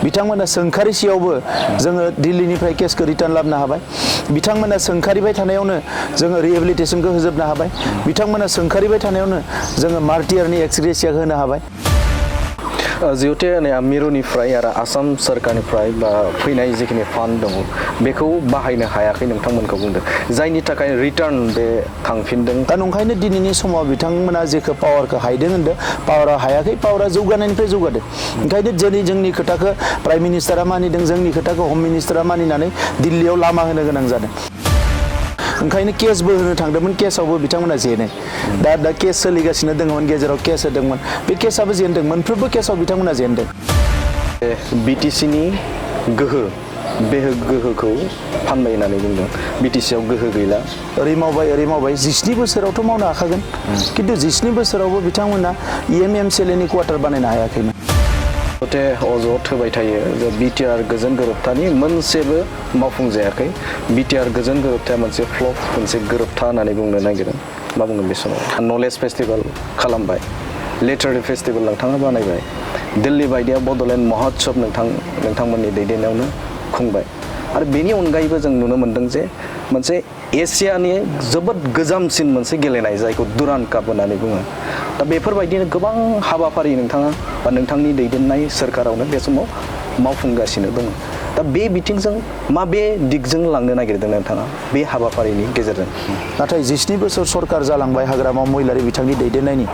बिथांमोना सोंखारिसेयावबो जोङो दिल्लीनिफ्राय केसखौ रिटार्न लाबोनो हाबाय बिथांमोना सोंखारिबाय थानायावनो जोङो रिहेबिलिटेसनखौ होजोबनो हाबाय बिथांमोना सोंखारिबाय थानायावनो जोङो मार्टियारनि एक्सग्रेसियाखौ होनो हाबाय जिहेतु मिरुनिफ्राय आरो आसाम सोरखारनिफ्राय बा फैनाय जिखिनि फान्ड दङ बेखौ बाहायनो हायाखै नोंथांमोनखौ बुंदों जायनि थाखाय रिटार्न बे थांफिनदों दा नंखायनो दिनैनि समाव बिथांमोना जेखौ पावारखौ हायदों होनदों पावारा हायाखै पावारा जौगानायनिफ्राय जौगादों ओंखायनो दिनै जोंनि खोथाखौ प्राइम मिनिस्टारा मानिदों जोंनि खोथाखौ हम मिनिस्टारा मानिनानै दिल्लीयाव लामा होनो गोनां जादों ओंखायनो केसबो होनो थांदोंमोन केसआवबो बिथांमोना जेनो दा केस सोलिगासिनो दङमोन गेजेराव केस होदोंमोन बे केसआबो जेनदों मोनफ्रोमबो केसआव बिथांमोना जेनदों बिटिसिनि गोहो बे गोहोखौ फानबाय होननानै बुंदों बिटिसिआव गोहो गैला ओरै मावबाय 17 बोसोरावथ' मावनो हाखागोन खिन्थु 17 बोसोरावबो बिथांमोना EMMCLनि क्वार्टार बानायनो हायाखैमोन अजद होबाय थायो जे BTR गोजोन गोरोबथानि मोनसेबो मावफुंजायाखै BTR गोजोन गोरोबथाया मोनसे फ्लप मोनसे गोरोबथा होननानै बुंनो नागिरदों मा बुंगोन बे समाव नलेज फेस्टिभेल खालामबाय लिटारेरि फेस्टिभेल नोंथाङा बानायबाय दिल्ली बायदिया बड'लेण्ड महोत्सव नोंथांमोननि दैदेननायावनो खुंबाय आरो बेनि अनगायैबो जों नुनो मोन्दों जे मोनसे एसियानि जोबोद गोजामसिन मोनसे गेलेनाय जायखौ दुरान्ड काप होननानै बुङो दा बेफोरबायदिनो गोबां हाबाफारि नोंथाङा बा नोंथांनि दैदेननाय सोरखारावनो बे समाव मावफुंगासिनो दङ दा बे बिथिंजों माबे दिगजों लांनो नागिरदों नोंथाङा बे हाबाफारिनि गेजेरजों नाथाय 17 बोसोर सरकार जालांबाय हाग्रामा महिलारि बिथांनि दैदेननायनि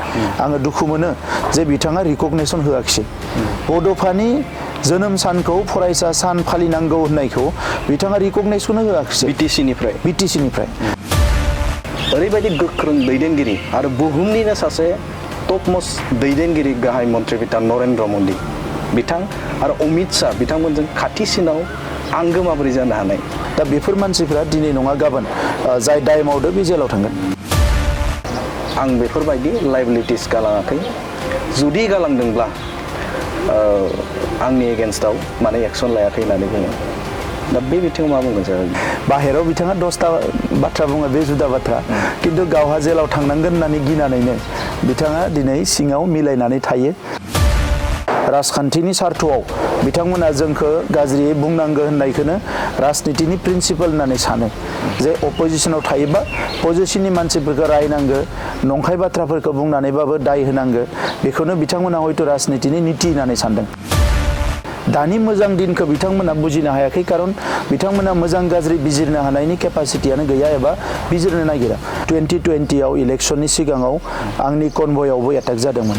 आङो दुखु मोनो जे बिथाङा रिकगनेसन होआखिसै बड'फानि जोनोम सानखौ फरायसा सान फालिनांगौ होननायखौ बिथाङा रिकगनेसन होआखिसै बिटिसिनिफ्राय ओरैबायदि गोख्रों दैदेनगिरि आरो बुहुमनिनो सासे टप मोस्ट दैदेनगिरि गाहाय मन्त्रि बिथां नरेन्द्र मदि बिथां आरो अमित शाह बिथांमोनजों खाथिसिनाव आंगो माबोरै जानो हानाय दा बेफोर मानसिफोरा दिनै नङा गाबोन जाय दाय मावदो बे जेलाव थांगोन आं बेफोरबायदि लाइबिलिटिस गालाङाखै जुदि गालांदोंब्ला आंनि एगेन्स्टआव माने एक्सन लायाखै होननानै बुङो दा बे बिथिङाव मा बुंगोन सार बाहेराव बिथाङा 10टा बाथ्रा बुङो बे जुदा बाथ्रा खिन्थु गावहा जेलाव थांनांगोन होननानै गिनानैनो बिथाङा दिनै सिङाव मिलायनानै थायो राजखान्थिनि सार्थआव बिथांमोना जोंखौ गाज्रियै बुंनांगौ होननायखौनो राजनितिनि प्रिन्सिपाल होननानै सानो जे अपोजिशनाव थायोबा पजिशननि मानसिफोरखौ रायनांगौ नंखाय बाथ्राफोरखौ बुंनानैबाबो दाय होनांगौ बेखौनो बिथांमोना हयथ' राजनितिनि नीति होननानै सानदों दानि मोजां दिनखौ बिथांमोना बुजिनो हायाखै खारन बिथांमोना मोजां गाज्रि बिजिरनो हानायनि केपासिटियानो गैया एबा बिजिरनो नागिरा 2020आव इलेक्शननि सिगाङाव आंनि कनभयआवबो एटाक जादोंमोन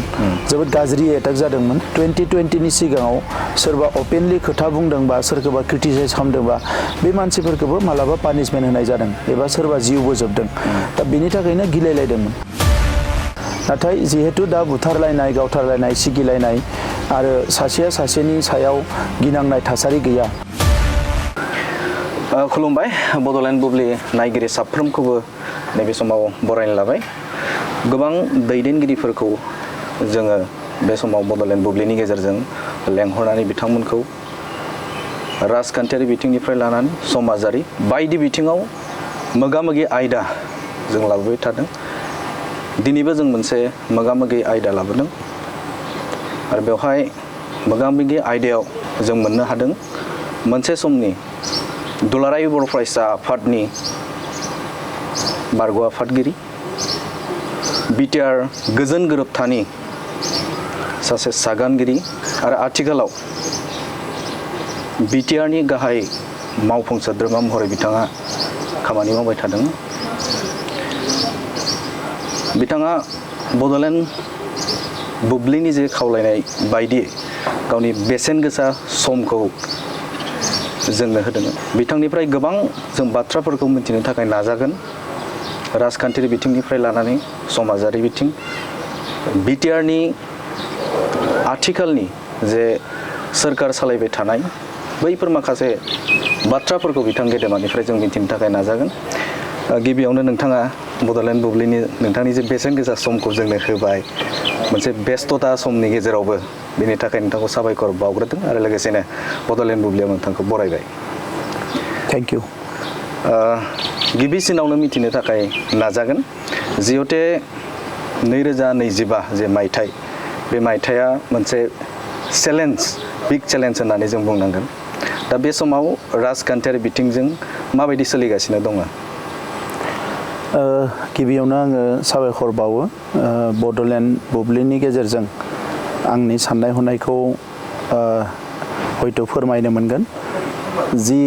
जोबोद गाज्रि एटाक जादोंमोन 2020नि सिगाङाव सोरबा अपेनलि खोथा बुंदोंबा सोरखौबा क्रिटिसाइज खालामदोंबा बे मानसिफोरखौबो मालाबा पानिशमेन्ट होनाय जादों एबा सोरबा जिउबो जोबदों दा बेनि थाखायनो गिलायलायदोंमोन नाथाय जिहेतु दा बुथारलायनाय गावथारलायनाय सिगिलायनाय आरो सासेया सासेनि सायाव गिनांनाय थासारि गैया खुलुमबाय बड'लेण्ड बुब्लि नायगिरि साफ्रोमखौबो नैबे समाव बरायनो लाबाय गोबां दैदेनगिरिफोरखौ जोङो बे समाव बड'लेण्ड बुब्लिनि गेजेरजों लेंहरनानै बिथांमोनखौ राजखान्थियारि बिथिंनिफ्राय लानानै समाजारि बायदि बिथिङाव मोगा-मोगि आयदा जों लाबोबाय थादों दिनैबो जों मोनसे मोगा-मोगि आयदा लाबोदों आरो बेवहाय मोगा-मोगि आयदायाव जों मोननो हादों मोनसे समनि दुलाराय बर' फरायसा आफादनि बारग' आफादगिरि BTR गोजोन गोरोबथानि सासे सागानगिरि आरो आथिखालाव BTRनि गाहाय मावफुं सोद्रोमा महरै बिथाङा खामानि मावबाय थादों बिथाङा बड'लेण्ड बुब्लिनि जे खावलायनाय बायदि गावनि बेसेन गोसा समखौ जोंनो होदों बिथांनिफ्राय गोबां जों बाथ्राफोरखौ मिथिनो थाखाय नाजागोन राजखान्थियारि बिथिंनिफ्राय लानानै समाजारि बिथिं BTRनि आथिखालनि जे सोरखार सालायबाय थानाय बैफोर माखासे बाथ्राफोरखौ बिथां गेदेमानिफ्राय जों मिथिनो थाखाय नाजागोन गिबियावनो नोंथाङा बड'लेण्ड बुब्लिनि नोंथांनि जे बेसेन गोसा समखौ जोंनो होबाय मोनसे बेस्थता समनि गेजेरावबो बेनि थाखाय नोंथांखौ साबायखर बावग्रोदों आरो लोगोसेनो बड'लेण्ड बुब्लियाव नोंथांखौ बरायबाय थेंक इउ गिबिसिनावनो मिथिनो थाखाय नाजागोन जिहेतु 2025 जे मायथाइ बे मायथाइया मोनसे चेलेन्ज बिग चेलेन्ज होननानै जों बुंनांगोन दा बे समाव राजखान्थियारि बिथिंजों माबायदि सोलिगासिनो दङ गिबियावनो आङो साबायखर बावो बड'लेण्ड बुब्लिनि गेजेरजों आंनि साननाय हनायखौ हयथ' फोरमायनो मोनगोन जि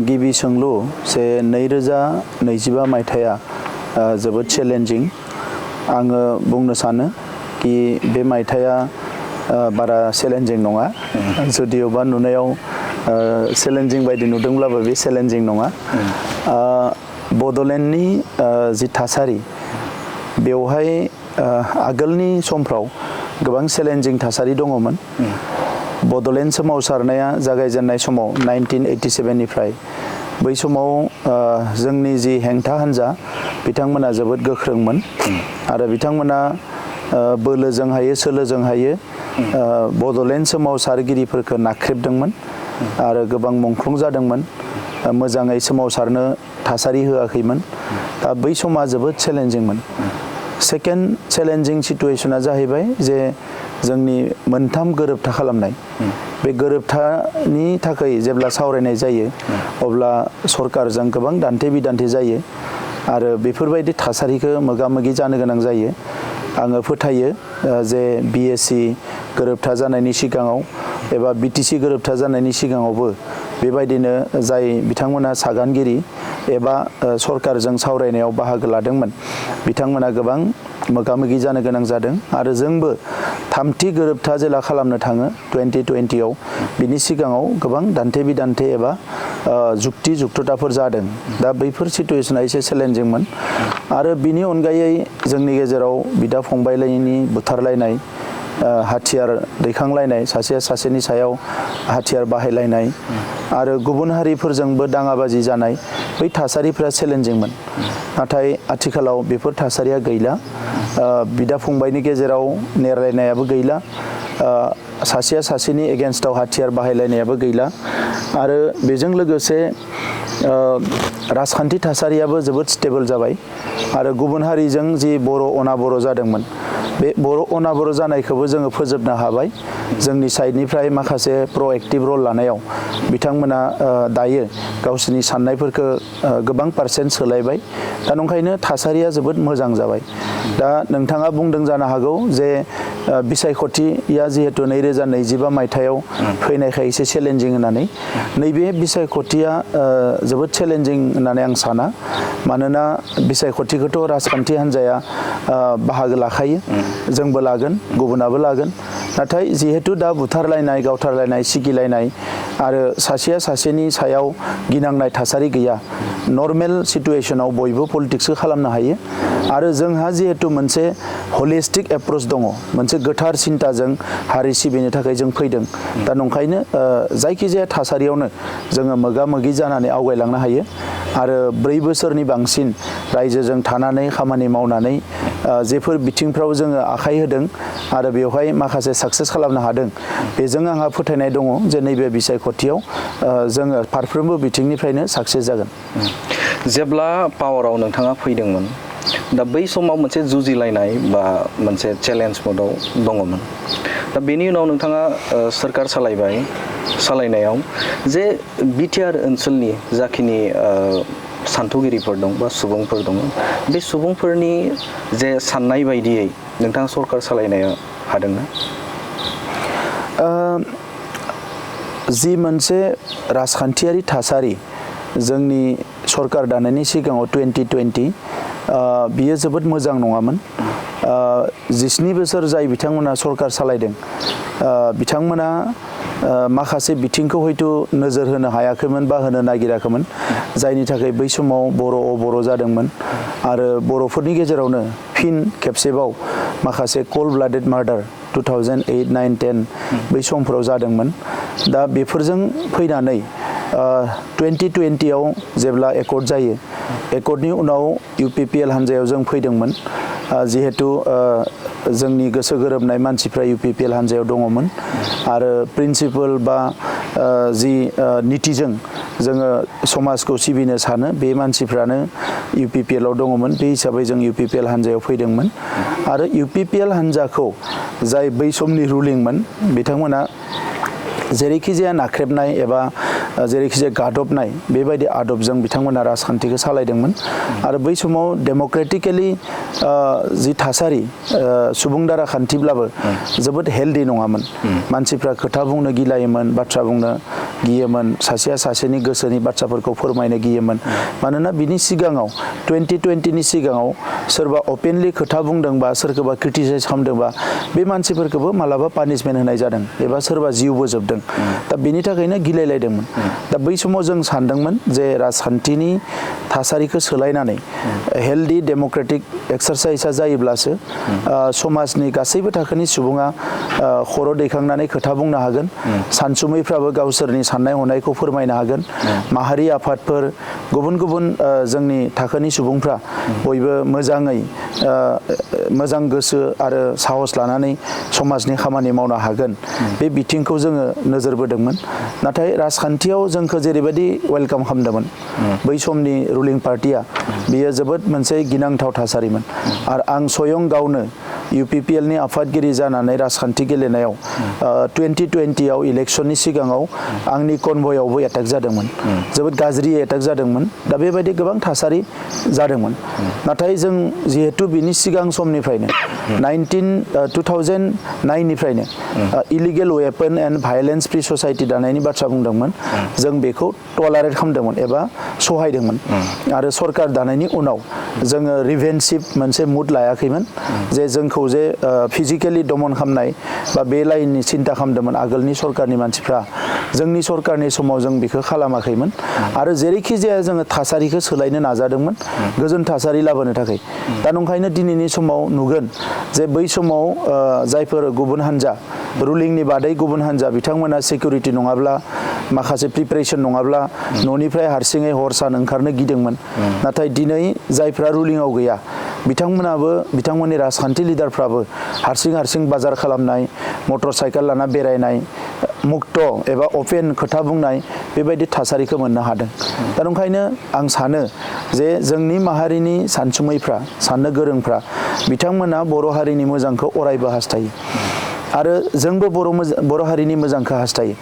गिबि सोंलु जे 2025 मायथाइया जोबोद चेलेन्जिं आङो बुंनो सानो कि बे मायथाइया बारा चेलेन्जिं नङा जुदियोबा नुनायाव चेलेन्जिं बायदि नुदोंब्लाबो बे चेलेन्जिं नङा बड'लेण्डनि जि थासारि बेवहाय आगोलनि समफ्राव गोबां चेलेन्जिं थासारि दङमोन बड'लेण्ड सोमावसारनाया जागायजेननाय समाव 1987 निफ्राय बै समाव जोंनि जि हेंथा हान्जा बिथांमोना जोबोद गोख्रोंमोन आरो बिथांमोना बोलोजों हायो सोलोजों हायो बड'लेण्ड सोमावसारगिरिफोरखौ नाख्रेबदोंमोन आरो गोबां मुंख्लं जादोंमोन मोजाङै सोमावसारनो थासारि होआखैमोन दा बै समा जोबोद चेलेन्जिंमोन सेकेन्ड चेलेन्जिं सिटुएसना जाहैबाय जे जोंनि मोनथाम गोरोबथा खालामनाय बे गोरोबथानि थाखाय जेब्ला सावरायनाय जायो अब्ला सरकारजों गोबां दान्थे बिदान्थे जायो आरो बेफोरबायदि थासारिखौ मोगा मोगि जानो गोनां जायो आङो फोथायो जे BSc गोरोबथा जानायनि सिगाङाव एबा BTC गोरोबथा जानायनि सिगाङावबो बेबायदिनो जाय बिथांमोना सागानगिरि एबा सरकारजों सावरायनायाव बाहागो लादोंमोन बिथांमोना गोबां मोगा मोगि जानो गोनां जादों आरो जोंबो थामथि गोरोबथा जेला खालामनो थाङो 2020 आव बिनि सिगाङाव गोबां दान्थे बिदान्थे एबा जुक्तिजुक्तताफोर जादों दा बैफोर सिटुएसना एसे चेलेन्जिंमोन आरो बिनि अनगायै जोंनि गेजेराव बिदा फंबायलायनि बुथारलायनाय हाथियार दैखांलायनाय सासेया सासेनि सायाव हाथियार बाहायलायनाय आरो गुबुन हारिफोरजोंबो दाङाबाजि जानाय बै थासारिफ्रा चेलेन्जिंमोन नाथाय आथिखालाव बेफोर थासारिया गैला बिदा फंबायनि गेजेराव नेरलायनायाबो गैला सासेया सासेनि एगेन्स्टआव हाथियार बाहायलायनायाबो गैला आरो बेजों लोगोसे राजखान्थि थासारियाबो जोबोद स्टेबल जाबाय आरो गुबुन हारिजों जि बर' अनाबर' जादोंमोन बे बर' अनाबर' जानायखौबो जोङो फोजोबनो हाबाय जोंनि साइडनिफ्राय माखासे प्रएक्टिभ रल लानायाव बिथांमोना दायो गावसोरनि साननायफोरखौ गोबां पार्सेन्ट सोलायबाय दा नंखायनो थासारिया जोबोद मोजां जाबाय दा नोंथाङा बुंदों जानो हागौ जे बिसायख'थिया जिहेतु 2025 मायथाइयाव फैनायखाय एसे चेलेन्जिं होननानै नैबे बिसायख'थिया जोबोद चेलेन्जिं होननानै आं साना मानोना बिसायख'थिखौथ' राजखान्थि हान्जाया बाहागो लाखायो जोंबो लागोन गुबुनाबो लागोन नाथाय जिहेतु दा बुथारलायनाय गावथारलायनाय सिगिलायनाय आरो सासेया सासेनि सायाव गिनांनाय थासारि गैया नर्मेल सिटुएसनाव बयबो पलिटिक्सखौ खालामनो हायो आरो जोंहा जिहेतु मोनसे हलिस्टिक एप्रोच दङ मोनसे गोथार सिन्ताजों हारि सिबिनो थाखाय जों फैदों दा नंखायनो जायखिजाया थासारियावनो जोङो मोगा मोगि जानानै आवगायलांनो हायो आरो 4 बोसोरनि बांसिन रायजोजों थानानै खामानि मावनानै जेफोर बिथिंफ्राव जोङो आखाइ होदों आरो बेवहाय माखासे साक्सेस खालामनो हादों बेजों आंहा फोथायनाय दङ जे नैबे बिसायख'थियाव जोङो फारफ्रोमबो बिथिंनिफ्रायनो साक्सेस जागोन जेब्ला पावाराव नोंथाङा फैदोंमोन दा बै समाव मोनसे जुजिलायनाय बा मोनसे चेलेन्ज मोदाव दङमोन दा बेनि उनाव नोंथाङा सोरखार सालायनायाव जे BTR ओनसोलनि जाखिनि सान्थौगिरिफोर दं बा सुबुंफोर दङ बे सुबुंफोरनि जे साननाय बायदियै नोंथाङा सरखार सालायनाया हादोंना जि मोनसे राजखान्थियारि थासारि जोंनि सरकार दानायनि सिगाङाव 2020 बियो जोबोद मोजां नङामोन 17 बोसोर जाय बिथांमोना सरकार सालायदों बिथांमोना माखासे बिथिंखौ हयथ' नोजोर होनो हायाखैमोन बा होनो नागिराखैमोन जायनि थाखाय बै समाव बर' जादोंमोन आरो बर'फोरनि गेजेरावनो फिन खेबसेबाव माखासे कल्ड ब्लाडेड मार्डार 2008, 9, 10 बै समफोराव जादोंमोन दा बेफोरजों फैनानै 2020 आव जेब्ला एकर्ड जायो एकर्डनि उनाव UPPL हान्जायाव जों फैदोंमोन जिहेतु जोंनि गोसो गोरोबनाय मानसिफ्रा UPPL हान्जायाव दङमोन आरो प्रिन्सिपल बा जि नितिजों जोङो समाजखौ सिबिनो सानो बे मानसिफ्रानो UPPL आव दङमोन बे हिसाबै जों UPPL हान्जायाव फैदोंमोन आरो UPPL हान्जाखौ जाय बै समनि रुलिंमोन बिथांमोना जेरैखि जाया नाख्रेबनाय एबा जेरैखि जाया गादबनाय बेबायदि आदबजों बिथांमोना राजखान्थिखौ सालायदोंमोन आरो बै समाव डेम'क्रेटिकेलि जि थासारि सुबुं दाराखान्थिब्लाबो जोबोद हेल्दी नङामोन मानसिफ्रा खोथा बुंनो गिलायोमोन बाथ्रा बुंनो गियोमोन सासेया सासेनि गोसोनि बाथ्राफोरखौ फोरमायनो गियोमोन मानोना बिनि सिगाङाव 2020नि सिगाङाव सोरबा अपेनलि खोथा बुंदोंबा सोरखौबा क्रिटिसाइज खालामदोंबा बे मानसिफोरखौबो मालाबा पानिशमेन्ट होनाय जादों एबा सोरबा जिउबो जोबदों दा बेनि थाखायनो गिलायलायदोंमोन दा बै समाव जों सानदोंमोन जे राजखान्थिनि थासारिखौ सोलायनानै हेल्दी डेम'क्रेटिक एक्सारसाइजआ जायोब्लासो समाजनि गासैबो थाखोनि सुबुङा खर' दैखांनानै खोथा बुंनो हागोन सानसुमैफ्राबो गावसोरनि साननाय हनायखौ फोरमायनो हागोन माहारि आफादफोर गुबुन गुबुन जोंनि थाखोनि सुबुंफ्रा बयबो मोजाङै मोजां गोसो आरो साहस लानानै समाजनि खामानि मावनो हागोन बे बिथिंखौ जोङो नोजोर बोदोंमोन नाथाय राजखान्थियाव जोंखौ जेरैबायदि वेलकाम खालामदोंमोन बै समनि रुलिं पार्टिया बेयो जोबोद मोनसे गिनांथाव थासारिमोन आरो आं स्वयं गावनो UPPLनि आफादगिरि जानानै राजखान्थि गेलेनायाव 2020आव इलेक्सननि सिगाङाव आंनि कनभयआवबो एटाक जादोंमोन जोबोद गाज्रि एटाक जादोंमोन दा बेबायदि गोबां थासारि जादोंमोन नाथाय जों जिहेतु बिनि सिगां समनिफ्रायनो 2009निफ्रायनो illegal weapon and violence free society दानायनि बाथ्रा बुंदोंमोन जों बेखौ टलारेट खालामदोंमोन एबा सहायदोंमोन आरो सरकार दानायनि उनाव जोङो रिभेन्सिभ मोनसे मुड लायाखैमोन जे जोंखौ जे फिजिकेलि दमन खालामनाय बा बे लाइननि सिन्था खालामदोंमोन आगोलनि सरकारनि मानसिफ्रा जोंनि सरकारनि समाव जों बेखौ खालामाखैमोन आरो जेरैखि जाया जोङो थासारिखौ सोलायनो नाजादोंमोन गोजोन थासारि लाबोनो थाखाय दा नंखायनो दिनैनि समाव नुगोन जे बै समाव जायफोर गुबुन हान्जा रुलिंनि बादै गुबुन हान्जा बिथांमोना सिकिउरिटि नङाब्ला माखासे प्रिपेरेसन नङाब्ला न'निफ्राय हारसिङै हर सान ओंखारनो गिदोंमोन नाथाय दिनै जायफ्रा रुलिंआव गैया बिथांमोनाबो बिथांमोननि राजखान्थि लिडारफ्राबो हारसिं बाजार खालामनाय मटर साइकेल लाना बेरायनाय मुक्त एबा अपेन खोथा बुंनाय बेबायदि थासारिखौ मोननो हादों दा ओंखायनो आं सानो जे जोंनि माहारिनि सानसुमैफ्रा साननो गोरोंफ्रा बिथांमोना बर' हारिनि मोजांखौ अरायबो हास्थायो आरो जोंबो बर' हारिनि मोजांखौ हास्थायो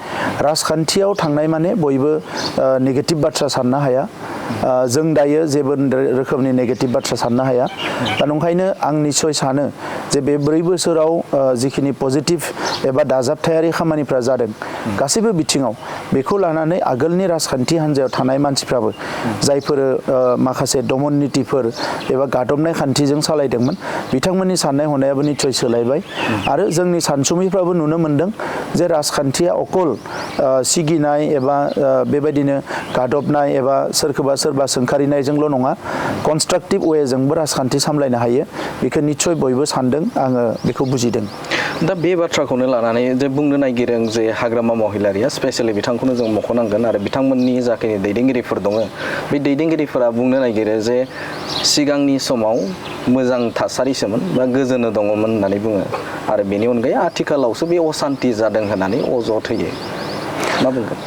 राजखान्थियाव थांनाय माने बयबो नेगेटिभ बाथ्रा साननो हाया जों दायो जेबो रोखोमनि नेगेटिभ बाथ्रा साननो हाया दा ओंखायनो आं निस्सय सानो जे बे 4 बोसोराव जिखिनि पजिटिभ एबा दाजाबथायारि खामानिफ्रा जादों गासैबो बिथिङाव बेखौ लानानै आगोलनि राजखान्थि हान्जायाव थानाय मानसिफ्राबो जायफोर माखासे दमन नीतिफोर एबा गादबनाय खान्थिजों सालायदोंमोन बिथांमोननि साननाय हनायाबो निस्सय सोलायबाय आरो जोंनि सानसुमैफ्राबो नुनो मोनदों जे राजखान्थिया अकल सिगिनाय एबा बेबायदिनो गादबनाय एबा सोरबा सोंखारिनायजोंल' नङा कनस्ट्राक्टिभ वेजोंबो राजखान्थि सामलायनो हायो बेखौ निस्सय बयबो सानदों आङो बेखौ बुजिदों दा बे बाथ्राखौनो लानानै जे बुंनो नागिरदों जे हाग्रामा महिलारिया स्पेसियेलि बिथांखौनो जों मख'नांगोन आरो बिथांमोननि जाखिनि दैदेनगिरिफोर दङ बे दैदेनगिरिफोरा बुंनो नागिरो जे सिगांनि समाव मोजां थासारिसोमोन बा गोजोन दङमोन होननानै बुङो आरो बेनि अनगायै आथिखालावसो बे असान्ति जादों होननानै अजद होयो मा बुंगोन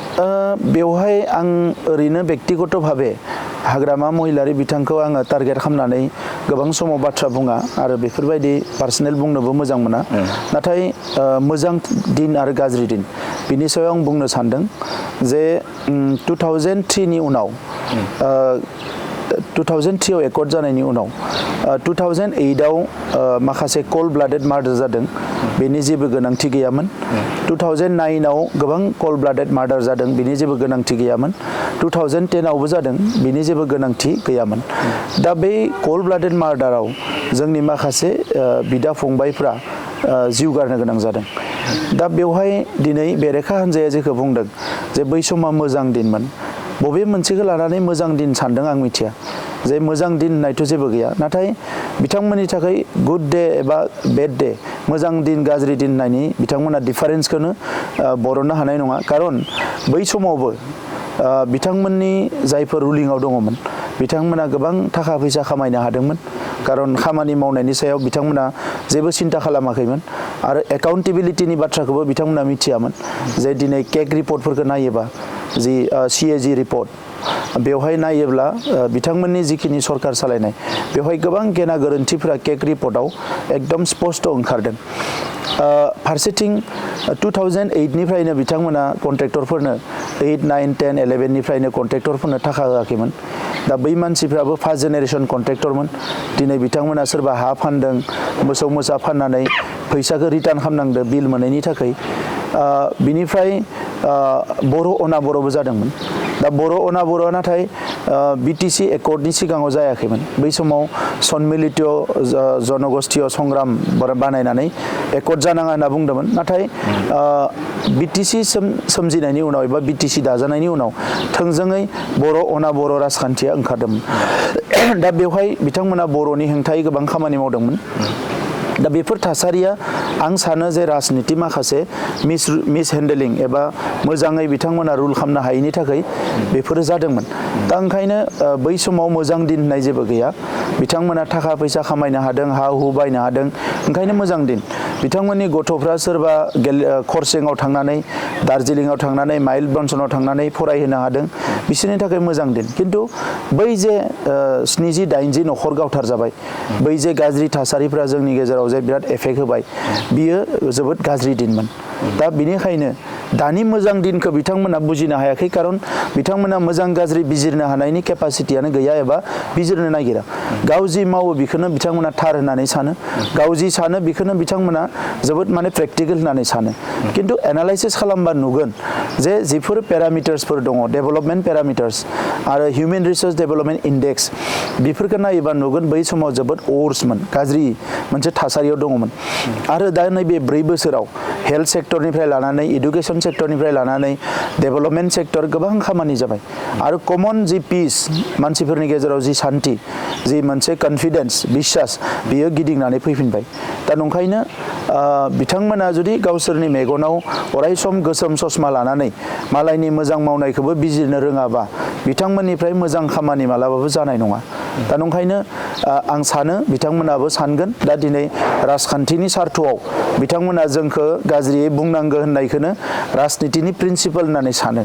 बेवहाय आं ओरैनो बेक्तिगत भाबे हाग्रामा महिलारि बिथांखौ आङो टारगेट खालामनानै गोबां समाव बाथ्रा बुङा आरो बेफोरबायदि पार्सनेल बुंनोबो मोजां मोना नाथाय मोजां दिन आरो गाज्रि दिन बिनि सायाव आं बुंनो सानदों जे 2003नि उनाव 2003आव एकर्ड जानायनि उनाव 2008आव माखासे कल्ड ब्लाडेड मार्डार जादों बेनि जेबो गोनांथि गैयामोन 2009आव गोबां कल्ड ब्लाडेड मार्डार जादों बेनि जेबो गोनांथि गैयामोन 2010आवबो जादों बेनि जेबो गोनांथि गैयामोन दा बे कल्ड ब्लाडेड मार्डाराव जोंनि माखासे बिदा फंबायफ्रा जिउ गारनो गोनां जादों दा बेवहाय दिनै बेरेखा हान्जाया जेखौ बुंदों जे बै समा मोजां दिनमोन बबे मोनसेखौ लानानै मोजां दिन सानदों आं मिथिया जे मोजां दिन होननायथ' जेबो गैया नाथाय बिथांमोननि थाखाय गुड डे एबा बेड डे मोजां दिन गाज्रि दिन होननायनि बिथांमोना डिफारेन्सखौनो बरननो हानाय नङा खारन बै समावबो बिथांमोननि जायफोर रुलिंआव दङमोन बिथांमोना गोबां थाखा फैसा खामायनो हादोंमोन खारन खामानि मावनायनि सायाव बिथांमोना जेबो सिन्था खालामाखैमोन आरो एकाउन्टेबिलिटिनि बाथ्राखौबो बिथांमोना मिथियामोन जे दिनै केक रिपर्टफोरखौ नायोबा जि CAG रिपर्ट बेवहाय नायोब्ला बिथांमोननि जिखिनि सरकार सालायनाय बेवहाय गोबां गेना गोरोन्थिफोरा केक रिपर्टआव एकदम स्पष्ट ओंखारदों। फारसेथिं 2008निफ्रायनो बिथांमोना कन्ट्रेक्टरफोरनो 8, 9, 10, 11निफ्रायनो कन्ट्रेक्टरफोरनो थाखा होआखैमोन। दा बै मानसिफ्राबो फार्स्ट जेनेरेशन कन्ट्रेक्टरमोन। दिनै बिथांमोना सोरबा हा फानदों, मोसौ मोसा फाननानै फैसाखौ रिटार्न खालामनांदों बिल मोनैनि थाखाय। बिनिफ्राय बर' अनाबर'बो जादोंमोन। दा बर' अनाबर'आ नाथाय BTC एकर्डनि सिगाङाव जायाखैमोन। बै समाव सन्मिलित जनगोष्ठीय संग्राम बानायनानै एकर्ड जानाङा होनना बुंदोंमोन। नाथाय BTC सोमजिनायनि उनाव एबा BTC दाजानायनि उनाव थोंजोङै बर' अनाबर' राजखान्थिया ओंखारदोंमोन। दा बेवहाय बिथांमोना बर'नि हेंथायै गोबां खामानि मावदोंमोन। दा बेफोर थासारिया आं सानो जे राजनिति माखासे मिस हेन्डेलिं एबा मोजाङै बिथांमोना रुल खालामनो हायैनि थाखाय बेफोरो जादोंमोन। दा ओंखायनो बै समाव मोजां दिन होननाय जेबो गैया। बिथांमोना थाखा फैसा खामायनो हादों, हा हु बायनो हादों, ओंखायनो मोजां दिन। बिथांमोननि गथ'फ्रा सोरबा खरसेङाव थांनानै, दार्जिलिंआव थांनानै, माइल बनसनाव थांनानै फरायहोनो हादों, बिसोरनि थाखाय मोजां दिन। खिन्थु बै जे 70-80 नख'र गावथार जाबाय, बै जे गाज्रि थासारिफ्रा जोंनि गेजेराव जे बिराद एफेक्ट होबाय, बियो जोबोद गाज्रि दिनमोन। दा बिनिखायनो दानि मोजां दिनखौ बिथांमोना बुजिनो हायाखै, खारन बिथांमोना मोजां गाज्रि बिजिरनो हानायनि केपासिटियानो गैया एबा बिजिरनो नागिरा। गाव जि मावो बेखौनो बिथांमोना थार होननानै सानो, गाव जि सानो बेखौनो बिथांमोना जोबोद प्रेक्टिकल होननानै सानो। खिन्थु एनालाइसिस खालामबा नुगोन जे जिफोर पेरामिटार्सफोर दङ, डेभेलपमेन्ट पेरामिटार्स आरो हिउमेन रिसोर्स डेभेलपमेन्ट इन्डेक्स, बेफोरखौ नायोबा नुगोन बै समाव जोबोद वर्समोन, गाज्रि मोनसे थासारियाव दङमोन। आरो दा नैबे 4 बोसोराव हेल्थ सेक्टरनिफ्राय लानानै, इडुकेसन सेक्टरनिफ्राय लानानै, डेभेलपमेन्ट सेक्टर गोबां खामानि जाबाय। आरो कमन जि पिस, मानसिफोरनि गेजेराव जि सान्थि, जि मोनसे कन्फिडेन्स, बिश्वास, बियो गिदिंनानै फैफिनबाय। दा नंखायनो बिथांमोना जुदि गावसोरनि मेगनाव अराय सम गोसोम ससमा लानानै मालायनि मोजां मावनायखौबो बिजिरनो रोङाबा बिथांमोननिफ्राय मोजां खामानि मालाबाबो जानाय नङा। दा नंखायनो आं सानो बिथांमोनाबो सानगोन दा दिनै राजखान्थिनि सार्थआव बिथांमोना जोंखौ गाज्रियै बुंनांगौ होननायखौनो राजनितिनि प्रिन्सिपाल होननानै सानो।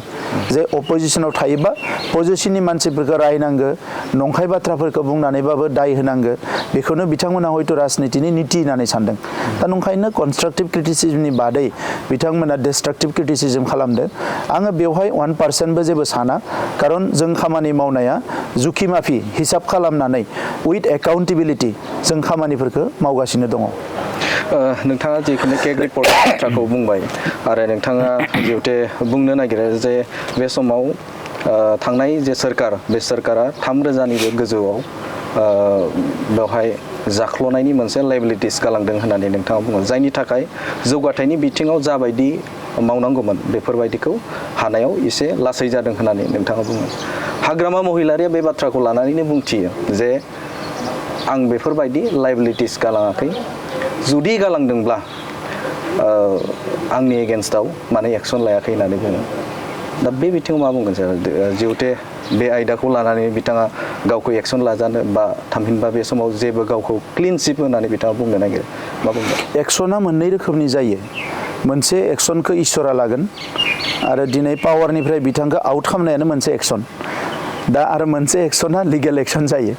जे अपोजिशनाव थायोबा पजिशननि मानसिफोरखौ रायनांगौ, नंखाय बाथ्राफोरखौ बुंनानैबाबो दाय होनांगौ, बेखौनो बिथांमोना हयथ' राजनितिनि निति होननानै सानदों। दा नंखायनो कनस्ट्राक्टिभ क्रिटिसिजमनि बादै बिथांमोना डिस्ट्राक्टिभ क्रिटिसिजम खालामदों। आङो बेवहाय 1%बो जेबो साना, खारन जों खामानि मावनाया जुखि माफि हिसाब खालामनानै उइथ एकाउन्टेबिलिटि जों खामानिफोरखौ मावगासिनो दङ। नोंथाङा जिखुनु केक रिपर्ट बाथ्राखौ बुंबाय आरो नोंथाङा जिहेतु बुंनो नागिरो जे बे समाव थांनाय जे सोरखार, बे सोरखारा 3,000निबो गोजौआव बेवहाय जाख्ल'नायनि मोनसे लायबिलिटिस गालांदों होननानै नोंथाङा बुङो, जायनि थाखाय जौगाथायनि बिथिङाव जाबायदि मावनांगौमोन बेफोरबायदिखौ हानायाव एसे लासै जादों होननानै नोंथाङा बुङो। हाग्रामा महिलारिया बे बाथ्राखौ लानानैनो बुंथियो जे आं बेफोरबायदि लायबिलिटिस गालाङाखै, जुदि गालांदोंब्ला आंनि एगेन्स्टआव माने एक्सन लायाखै होननानै बुङो। दा बे बिथिङाव मा बुंगोन सार? जिहेतु बे आयदाखौ लानानै बिथाङा गावखौ एक्सन लाजानो बा थामहिनबा बे समाव जेबो गावखौ क्लिन सिप होननानै बिथाङा बुंनो नागिरो, मा बुंगोन? एक्सना मोननै रोखोमनि जायो। मोनसे एक्सनखौ इसोरा लागोन आरो दिनै पावारनिफ्राय बिथांखौ आउट खालामनायानो मोनसे एक्सन। दा आरो मोनसे एक्सना लिगेल एक्सन जायो।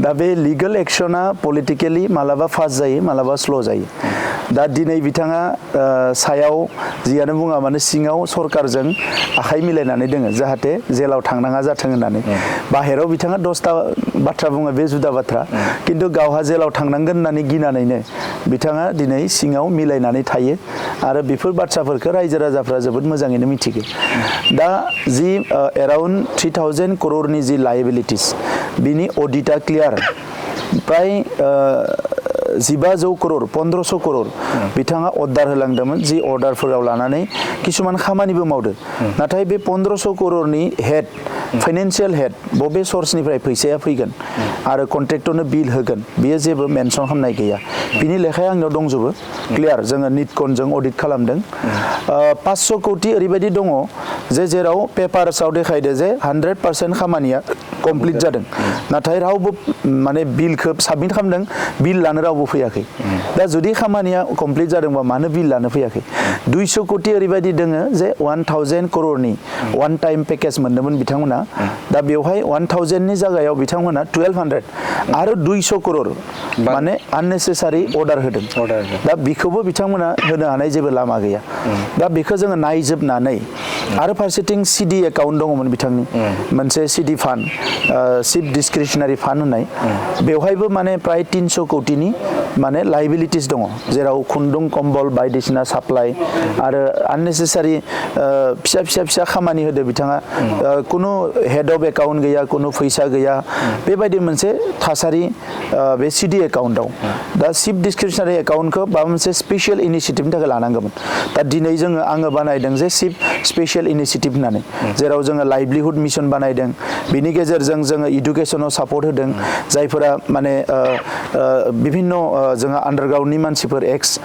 दा बे लिगेल एक्सना पलिटिकेलि मालाबा फास्ट जायो, मालाबा स्ल' जायो। दा दिनै बिथाङा सायाव जियानो बुङा मानो सिङाव सरकारजों आखाइ मिलायनानै दोङो, जाहाथे जेलाव थांनाङा जाथों होननानै। बाहेराव बिथाङा 10ता बाथ्रा बुङो, बे जुदा बाथ्रा। खिन्थु गावहा जेलाव थांनांगोन होननानै गिनानैनो बिथाङा दिनै सिङाव मिलायनानै थायो आरो बेफोर बाथ्राफोरखौ रायजो राजाफ्रा जोबोद मोजाङैनो मिथिगौ। दा जि एराउन्ड 3,000 करोड़नि जि लायबिलिटिस, बिनि अडिटआ क्लियार। प्राय 1,500 करोड़, 1,500 करोड़ बिथाङा अर्डार होलांदोंमोन, जि अर्डारफोराव लानानै किसुमान खामानिबो मावदों। नाथाय बे 1,500 करोड़नि हेड, फाइनेन्सियेल हेड, बबे सर्सनिफ्राय फैसाया फैगोन आरो कन्ट्रेक्टरनो बिल होगोन, बेयो जेबो मेनसन खालामनाय गैया। बिनि लेखाया आंनाव दंजोबो, क्लियार। जोङो निटकनजों अडिट खालामदों। 500 कौटि ओरैबायदि दङ जे जेराव पेपार्सआव देखायदो जे 100% खामानिया कमप्लिट जादों, नाथाय रावबो माने बिलखौ साबमिट खालामदों, बिल लानो रावबो फैयाखै। दा जुदि खामानिया कमप्लिट जादोंबा मानो बिल लानो फैयाखै? 200 कोटी ओरैबायदि दोङो जे 1000 करोड़नि वान टाइम पेकेज मोनदोंमोन बिथांमोना दा बेवहाय 1000 नि जायगायाव बिथांमोना 1200 आरो 200 करोड़ माने आननेसेसारि अर्डार होदों दा बेखौबो बिथांमोना होनो हानाय जेबो लामा गैया दा बेखौ जोङो नायजोबनानै आरो फारसेथिं सिडि एकाउन्ट दङमोन बिथांनि मोनसे सिडि फान्ड चिफ डिसक्रिशनारि फान्ड होननाय बेवहायबो माने प्राय 300 कोटिनि माने लाइबिलिटिस दङ जेराव खुन्दुं कम्बल बायदिसिना साप्लाइ आरो आननेसेसारि फिसा खामानि होदो बिथाङा कुनु हेड अफ एकाउन्ट गैया कुनु फैसा गैया बेबायदि मोनसे थासारि बे सिडि एकाउन्टआव दा चिफ डिसक्रिशनारि एकाउन्टखौ माबा मोनसे स्पेशल इनिशिएटिभनि थाखाय लानांगौमोन दा दिनै आङो बानायदों जे चिफ स्पेशल इनिशिएटिभ होननानै जेराव जोङो लाइभलिहुड मिशन बानायदों बिनि गेजेरजों जोङो इडुकेसनाव सापर्ट होदों जायफोरा माने बिभिन्न जोङो आन्डारग्राउन्डनि मानसिफोर एक्स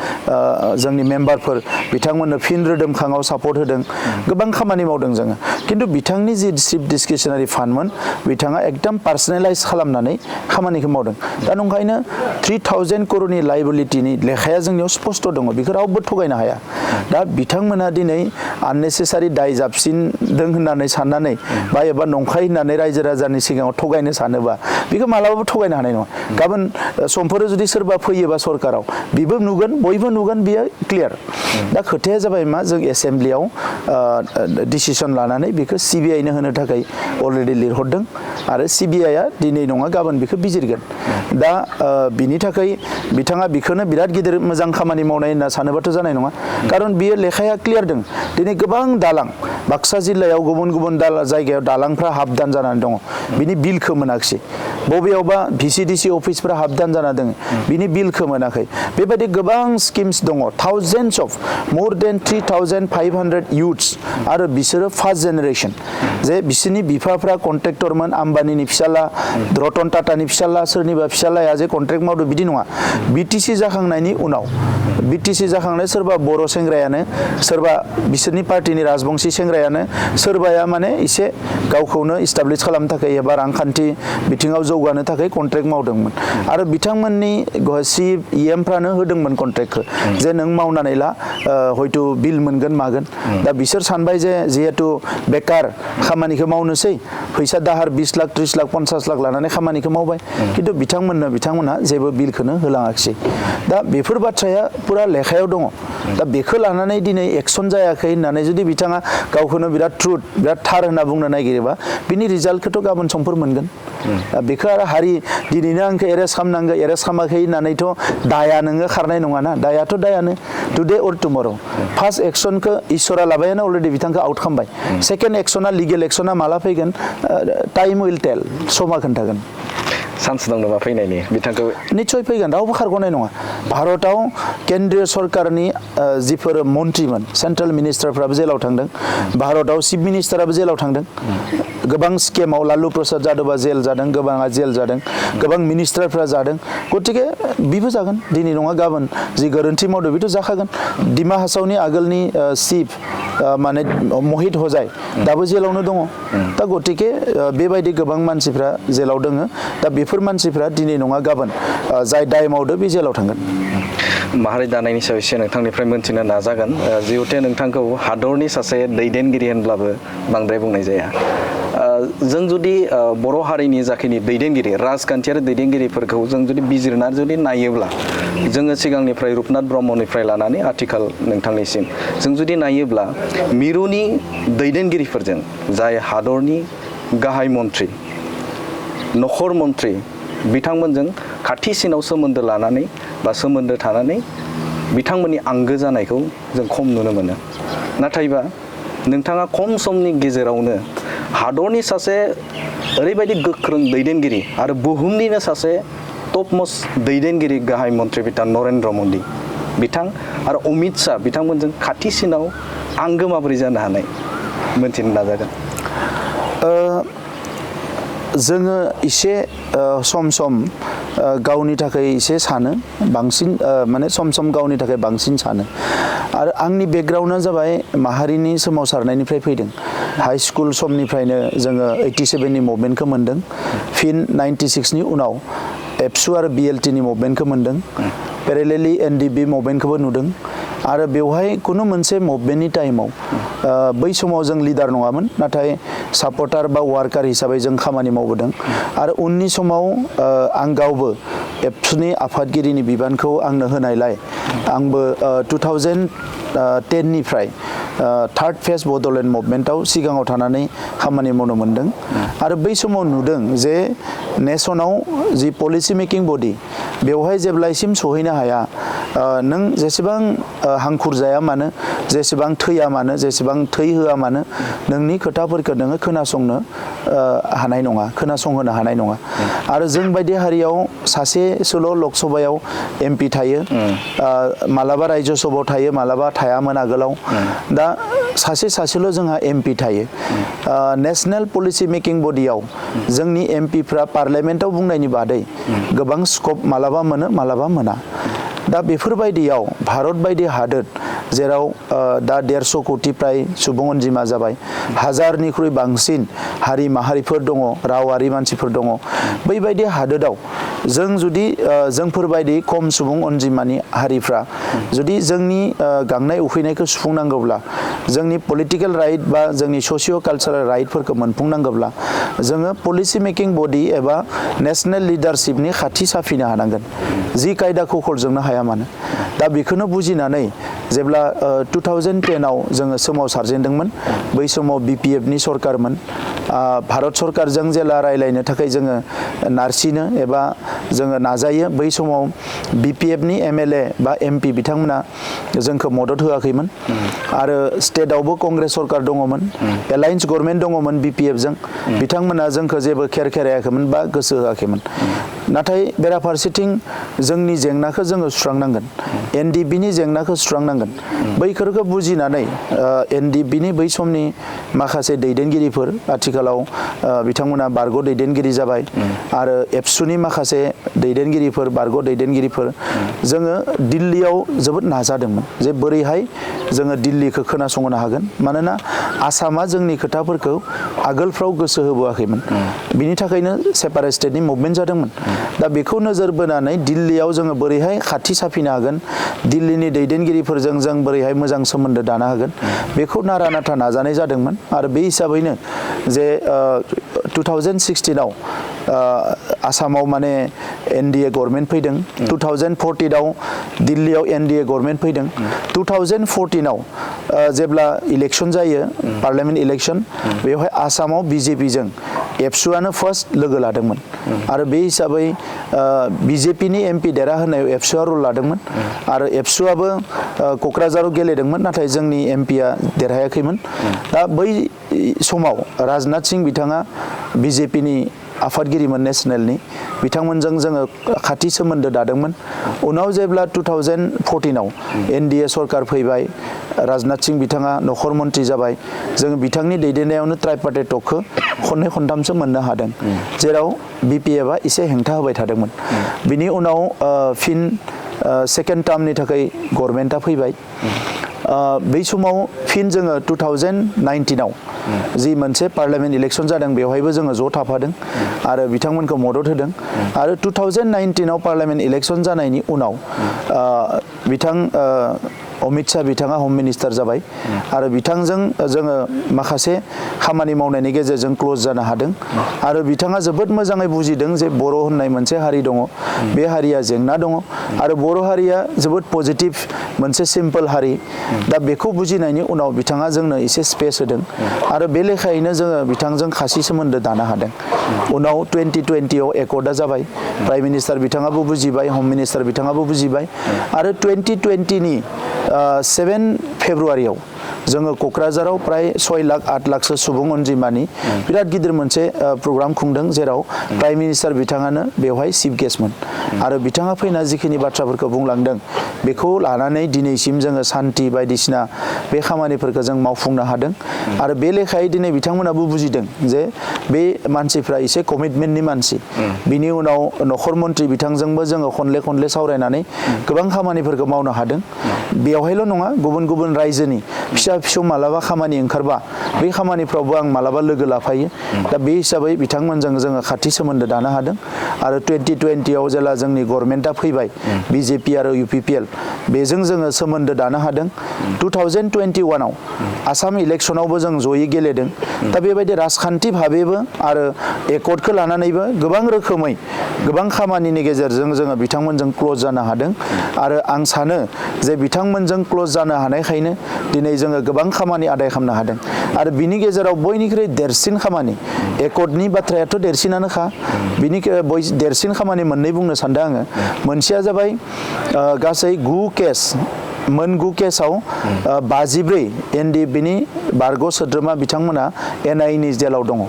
जोंनि मेम्बारफोर बिथांमोननो फिन रोदोमखाङाव सापर्ट होदों गोबां खामानि मावदों जोङो खिन्थु बिथांनि जि चिफ डिसक्रिशनारि फान्डमोन बिथाङा एकदम पार्सनेलाइज खालामनानै खामानिखौ मावदों दा नंखायनो 3000 करोड़नि लाइबिलिटिनि लेखाया जोंनियाव स्पष्ट दङ बेखौ रावबो थगायनो हाया दा बिथांमोना दिनै आननेसेसारि दाय जाबसिनदों होननानै साननानै बा एबा नंखाय होननानै रायजो राजानि सिगाङाव थगायनो सानोबा बेखौ मालाबाबो थगायनो हानाय नङा गाबोन समफोर जुदि सोरबा फैयोबा सरकाराव बेबो नुगोन बयबो नुगोन बियो क्लियार दा खोथाया जाबाय मा जों एसेम्ब्लियाव डिसिसन लानानै बेखौ सिबिआइनो होनो थाखाय अलरेडि लिरहरदों आरो सिबिआइआ दिनै नङा गाबोन बेखौ बिजिरगोन दा बिनि थाखाय बिथाङा बेखौनो बिराद गिदिर मोजां खामानि मावनाय होनना सानोबाथ' जानाय नङा खारन बियो लेखाया क्लियार दं दिनै गोबां दालां बाक्सा जिल्लायाव गुबुन गुबुन जायगायाव दालांफ्रा हाबदान जानानै दङ बिनि बिलखौ मोनाखिसै बबेयावबा भिसिडिसि अफिसफ्रा हाबदान जाना दङ बिनि बिलखौ मोनाखै बेबायदि गोबां स्किम्स दङ थाउजेन्डस अफ मोर देन 3500 इउथ्स आरो बिसोरो फार्स्ट जेनेरेशन जे बिसोरनि बिफाफ्रा कन्ट्रेक्टरमोन आम्बानीनि फिसाला रतन टाटानि फिसाला सोरनिबा फिसालाया जे कन्ट्रेक्ट मावदो बिदि नङा बिटिसि जाखांनायनि उनाव बिटिसि जाखांनाय सोरबा बर' सेंग्रायानो सोरबा बिसोरनि पार्टिनि राजबंशी सेंग्रायानो सोरबाया माने एसे गावखौनो इस्टाब्लिश खालामनो थाखाय एबा रांखान्थि बिथिङाव जौगानो थाखाय कन्ट्रेक्ट मावदोंमोन आरो बिथांमोननि सिएमफ्रानो होदोंमोन कन्ट्रेक्टखौ जे नों मावनानै ला हयथ' बिल मोनगोन मागोन दा बिसोर सानबाय जे जिहेतु बेकार खामानिखौ मावनोसै फैसा दाहार 20 लाख 30 लाख 50 लाख लानानै खामानिखौ मावबाय खिन्थु बिथांमोनहा जेबो बिलखौनो होलाङाखिसै दा बेफोर बाथ्राया पुरा लेखायाव दङ दा बेखौ लानानै दिनै एक्सन जायाखै होननानै जुदि बिथाङा गावखौनो बिराद थार होनना बुंनो नागिरोबा बिनि रिजाल्टखौथ' गाबोन समफोर मोनगोन बेखौ आरो हारि दिनैनो आंखौ एरेस्ट खालामनांगौ एरेस्ट खालामाखै होननानैथ' दाया नोङो खारनाय नङाना दायाथ' दायानो टुडे अर टुमर' फार्स्ट एक्सनखौ इसोरा लाबायानो अलरेडि बिथांखौ आउट खालामबाय सेकेन्ड एक्सना लिगेल एक्सना माला फैगोन टाइम उइल टेल समा खोन्थागोन चान्स दं नामा फैनायनि बिथांखौ निश्चय फैगोन रावबो खारग'नाय नङा भारताव केन्द्रीय सरकारनि जिफोर मन्त्रिमोन सेन्ट्रेल मिनिस्टारफ्राबो जेलाव थांदों भारताव चिफ मिनिस्टाराबो जेलाव थांदों गोबां स्केमाव लालु प्रसाद जादबा जेल जादों गोबाङा जेल जादों गोबां मिनिस्टारफ्रा जादों गतिके बिबो जागोन दिनै नङा गाबोन जि गोरोन्थि मावदों बेथ' जाखागोन डिमा हासावनि आगोलनि चिफ माने महित हजाय दाबो जेलावनो दङ दा गतिके बेबायदि गोबां मानसिफ्रा जेलाव दङ दा बेफोर मानसिफ्रा दिनै नङा गाबोन जाय दाय मावदों बे जेलाव थांगोन माहारि दानायनि सायाव एसे नोंथांनिफ्राय मोनथिनो नाजागोन जिहेतु नोंथांखौ हादरनि सासे दैदेनगिरि होनब्लाबो बांद्राय बुंनाय जाया जों जुदि बर' हारिनि जाखिनि दैदेनगिरि राजखान्थियारि दैदेनगिरिफोरखौ जों जुदि बिजिरना जुदि नायोब्ला जोङो सिगांनिफ्राय रुपनाथ ब्रह्मनिफ्राय लानानै आथिखाल नोंथांनिसिम जों जुदि नायोब्ला मिरुनि दैदेनगिरिफोरजों जाय हादरनि गाहाय मन्त्रि नख'र मन्त्रि बिथांमोनजों खाथिसिनाव सोमोन्दो लानानै बा सोमोन्दो थानानै बिथांमोननि आंगो जानायखौ जों खम नुनो मोनो नाथायबा नोंथाङा खम समनि गेजेरावनो हादरनि सासे ओरैबायदि गोख्रों दैदेनगिरि आरो बुहुमनिनो सासे टप मोस्ट दैदेनगिरि गाहाय मन्त्रि बिथां नरेन्द्र मदि बिथां आरो अमित शाह बिथांमोनजों खाथिसिनाव आंगो माबोरै जानो हानाय मोनथिनो नाजागोन जोङो एसे सम गावनि थाखाय एसे सानो बांसिन माने सम गावनि थाखाय बांसिन सानो आरो आंनि बेकग्राउन्डआ जाबाय माहारिनि सोमावसारनायनिफ्राय फैदों हाई स्कुल समनिफ्रायनो जोङो 87 नि मुभमेन्टखौ मोन्दों फिन 96 नि उनाव एबसु आरो BLT नि मुभमेन्टखौ मोन्दों पेरेलेलि NDFB मुभमेन्टखौबो नुदों आरो बेवहाय कुनु मोनसे मुभमेन्टनि टाइमाव बै समाव जों लिडार नङामोन नाथाय सापर्टार बा वार्कार हिसाबै जों खामानि मावबोदों आरो उननि समाव आं गावबो एबसुनि आफादगिरिनि बिबानखौ आंनो होनायलाय आंबो 2010 निफ्राय थार्ड फेज बड'लेण्ड मुभमेन्टआव सिगाङाव थानानै खामानि मावनो मोनदों आरो बै समाव नुदों जे नेसनाव जि पलिसि मेकिं बडि बेवहाय जेब्लासिम सहैनो हाया नों जेसेबां हांखुर जाया मानो जेसेबां थैया मानो जेसेबां थै होआ मानो नोंनि खोथाफोरखौ नोङो खोनासंनो हानाय नङा खोनासंहोनो हानाय नङा आरो जों बायदि हारियाव सासेसोल' लकसभायाव एमपि थायो मालाबा रायजो सभायाव थायो मालाबा थायामोन आगोलाव दा सासेल' जोंहा एमपि थायो नेशनेल पलिसि मेकिं बडियाव जोंनि एमपिफ्रा पार्लियामेन्टआव बुंनायनि बादै गोबां स्कप मालाबा मोनो मालाबा मोना दा बेफोरबायदियाव भारत बायदि हादोर जेराव दा 150 कोटि प्राय सुबुं अनजिमा जाबाय हाजारनिख्रुइ बांसिन हारि माहारिफोर दङ रावारि मानसिफोर दङ बैबायदि हादोराव जों जुदि जोंफोरबायदि खम सुबुं अनजिमानि हारिफ्रा जुदि जोंनि गांनाय उखैनायखौ सुफुंनांगौब्ला जोंनि पलिटिकेल राइट बा जोंनि ससिय' कालचारेल राइटफोरखौ मोनफुंनांगौब्ला जोङो पलिसि मेकिं बडि एबा नेशनेल लिडारशिपनि खाथि साफिनो हानांगोन जि कायदाखौ खरजोंनो हाया मानो दा बेखौनो बुजिनानै जेब्ला 2010आव जोङो सोमावसारजेनदोंमोन बै समाव BPFनि सरकारमोन भारत सरकारजों जेला रायलायनो थाखाय जोङो नारसिनो एबा जोङो नाजायो बै समाव BPFनि MLA बा MP बिथांमोना जोंखौ मदद होआखैमोन आरो स्टेटआवबो कंग्रेस सरकार दङमोन एलायन्स गभर्नमेन्ट दङमोन BPFजों बिथांमोना जोंखौ जेबो खेरायाखैमोन बा गोसो होआखैमोन नाथाय बेराफारसेथिं जोंनि जेंनाखौ जोङो सुस्रांनांगोन NDFBनि जेंनाखौ सुस्रांनांगोन बैफोरखौ बुजिनानै NDFBनि बै समनि माखासे दैदेनगिरिफोर आथिखालाव बिथांमोना बारग' दैदेनगिरि जाबाय आरो एबसुनि माखासे दैदेनगिरिफोर बारग' दैदेनगिरिफोर जोङो दिल्लीयाव जोबोद नाजादोंमोन जे बोरैहाय जोङो दिल्लीखौ खोनासंहोनो हागोन मानोना आसामा जोंनि खोथाफोरखौ आगोलफ्राव गोसो होबोआखैमोन बिनि थाखायनो सेपारेट स्टेटनि मुभमेन्ट जादोंमोन दा बेखौ नोजोर बोनानै दिल्लीयाव जोङो बोरैहाय खाथि साफिनो हागोन दिल्लीनि दैदेनगिरिफोरजों जों बोरैहाय मोजां सोमोन्दो दानो हागोन बेखौ नारा नाथा नाजानाय जादोंमोन आरो बे हिसाबैनो जे 2016आव आसामाव माने NDA गभर्नमेन्ट फैदों 2014आव दिल्लीयाव NDA गभर्नमेन्ट फैदों 2014आव जेब्ला इलेक्सन जायो पार्लियामेन्ट इलेक्सन बेवहाय आसामाव BJPजों एबसुआनो फार्स्ट लोगो लादोंमोन आरो बे हिसाबै BJPनि MP देरहाहोनायाव एबसुआ रल लादोंमोन आरो एबसुआबो क'क्राझाराव गेलेदोंमोन नाथाय जोंनि MPआ देरहायाखैमोन दा बै समाव राजनाथ सिंह बिथाङा BJPनि आफादगिरिमोन नेसनेलनि बिथांमोनजों जोङो खाथि सोमोन्दो दादोंमोन उनाव जेब्ला 2014आव NDA सरकार फैबाय राजनाथ सिंह बिथाङा नख'र मन्त्रि जाबाय जोङो बिथांनि दैदेननायावनो ट्राइपार्टाइट खननै खनथामसो मोननो हादों जेराव BPFआ एसे हेंथा होबाय थादोंमोन बिनि उनाव फिन सेकेन्ड टार्मनि थाखाय गभर्नमेन्टआ फैबाय बै समाव फिन जोङो 2019आव जि मोनसे पार्लियामेन्ट इलेक्सन जादों बेवहायबो जोङो ज' थाफादों आरो बिथांमोनखौ मदद होदों आरो 2019आव पार्लियामेन्ट इलेक्सन जानायनि उनाव बिथां अमित शाह बिथाङा हम मिनिस्टार जाबाय आरो बिथांजों जोङो माखासे खामानि मावनायनि गेजेरजों क्लोज जानो हादों आरो बिथाङा जोबोद मोजाङै बुजिदों जे बर' होननाय मोनसे हारि दङ बे हारिया जेंना दङ आरो बर' हारिया जोबोद पजिटिभ मोनसे सिम्पोल हारि दा बेखौ बुजिनायनि उनाव बिथाङा जोंनो एसे स्पेस होदों आरो बे लेखायैनो जोङो बिथांजों खासि सोमोन्दो दानो हादों उनाव 2020आव एकर्डआ जाबाय प्राइम मिनिस्टार बिथाङाबो बुजिबाय हम मिनिस्टार बिथाङाबो बुजिबाय आरो 2020नि 7 फेब्रुवारियाव जोङो क'क्राझाराव प्राय 6 लाख 8 लाखसो सुबुं अनजिमानि बिराद गिदिर मोनसे प्रग्राम खुंदों जेराव प्राइम मिनिस्टार बिथाङानो बेवहाय चिफ गेस्टमोन आरो बिथाङा फैना जिखिनि बाथ्राफोरखौ बुंलांदों बेखौ लानानै दिनैसिम जोङो सान्थि बायदिसिना बे खामानिफोरखौ जों मावफुंनो हादों आरो बे लेखायै दिनै बिथांमोनाबो बुजिदों जे बे मानसिफ्रा एसे कमिटमेन्टनि मानसि बिनि उनाव नख'र मन्त्रि बिथांजोंबो जोङो खनले सावरायनानै गोबां खामानिफोरखौ मावनो हादों बेवहायल' नङा गुबुन गुबुन रायजोनि फिसा फिसौ मालाबा खामानि ओंखारबा बे खामानिफ्रावबो आं मालाबा लोगो लाफायो दा बे हिसाबै बिथांमोनजों जोङो खाथि सोमोन्दो दानो हादों आरो 2020 आव जेला जोंनि गभर्नमेन्टआ फैबाय बिजेपि आरो UPPL बेजों जोङो सोमोन्दो दानो हादों 2021 आव आसाम इलेक्सनावबो जों जयै गेलेदों दा बेबायदि राजखान्थि भाबेबो आरो एकर्डखौ लानानैबो गोबां रोखोमै गोबां खामानिनि गेजेरजों जोङो बिथांमोनजों क्ल'ज जानो हादों आरो आं सानो जे बिथांमोनजों क्ल'ज जानो हानायखायनो दिनै जोङो गोबां खामानि आदाय खालामनो हादों आरो बिनि गेजेराव बयनिख्रुइ देरसिन खामानि एकर्डनि बाथ्रायाथ' देरसिनानोखा बिनि देरसिन खामानि मोननै बुंनो सानदों आङो मोनसेया जाबाय गासै 9 केस मोन 9 केसाव 54 NDFBनि बारग' सोद्रोमा बिथांमोना NIAनि जेलाव दङ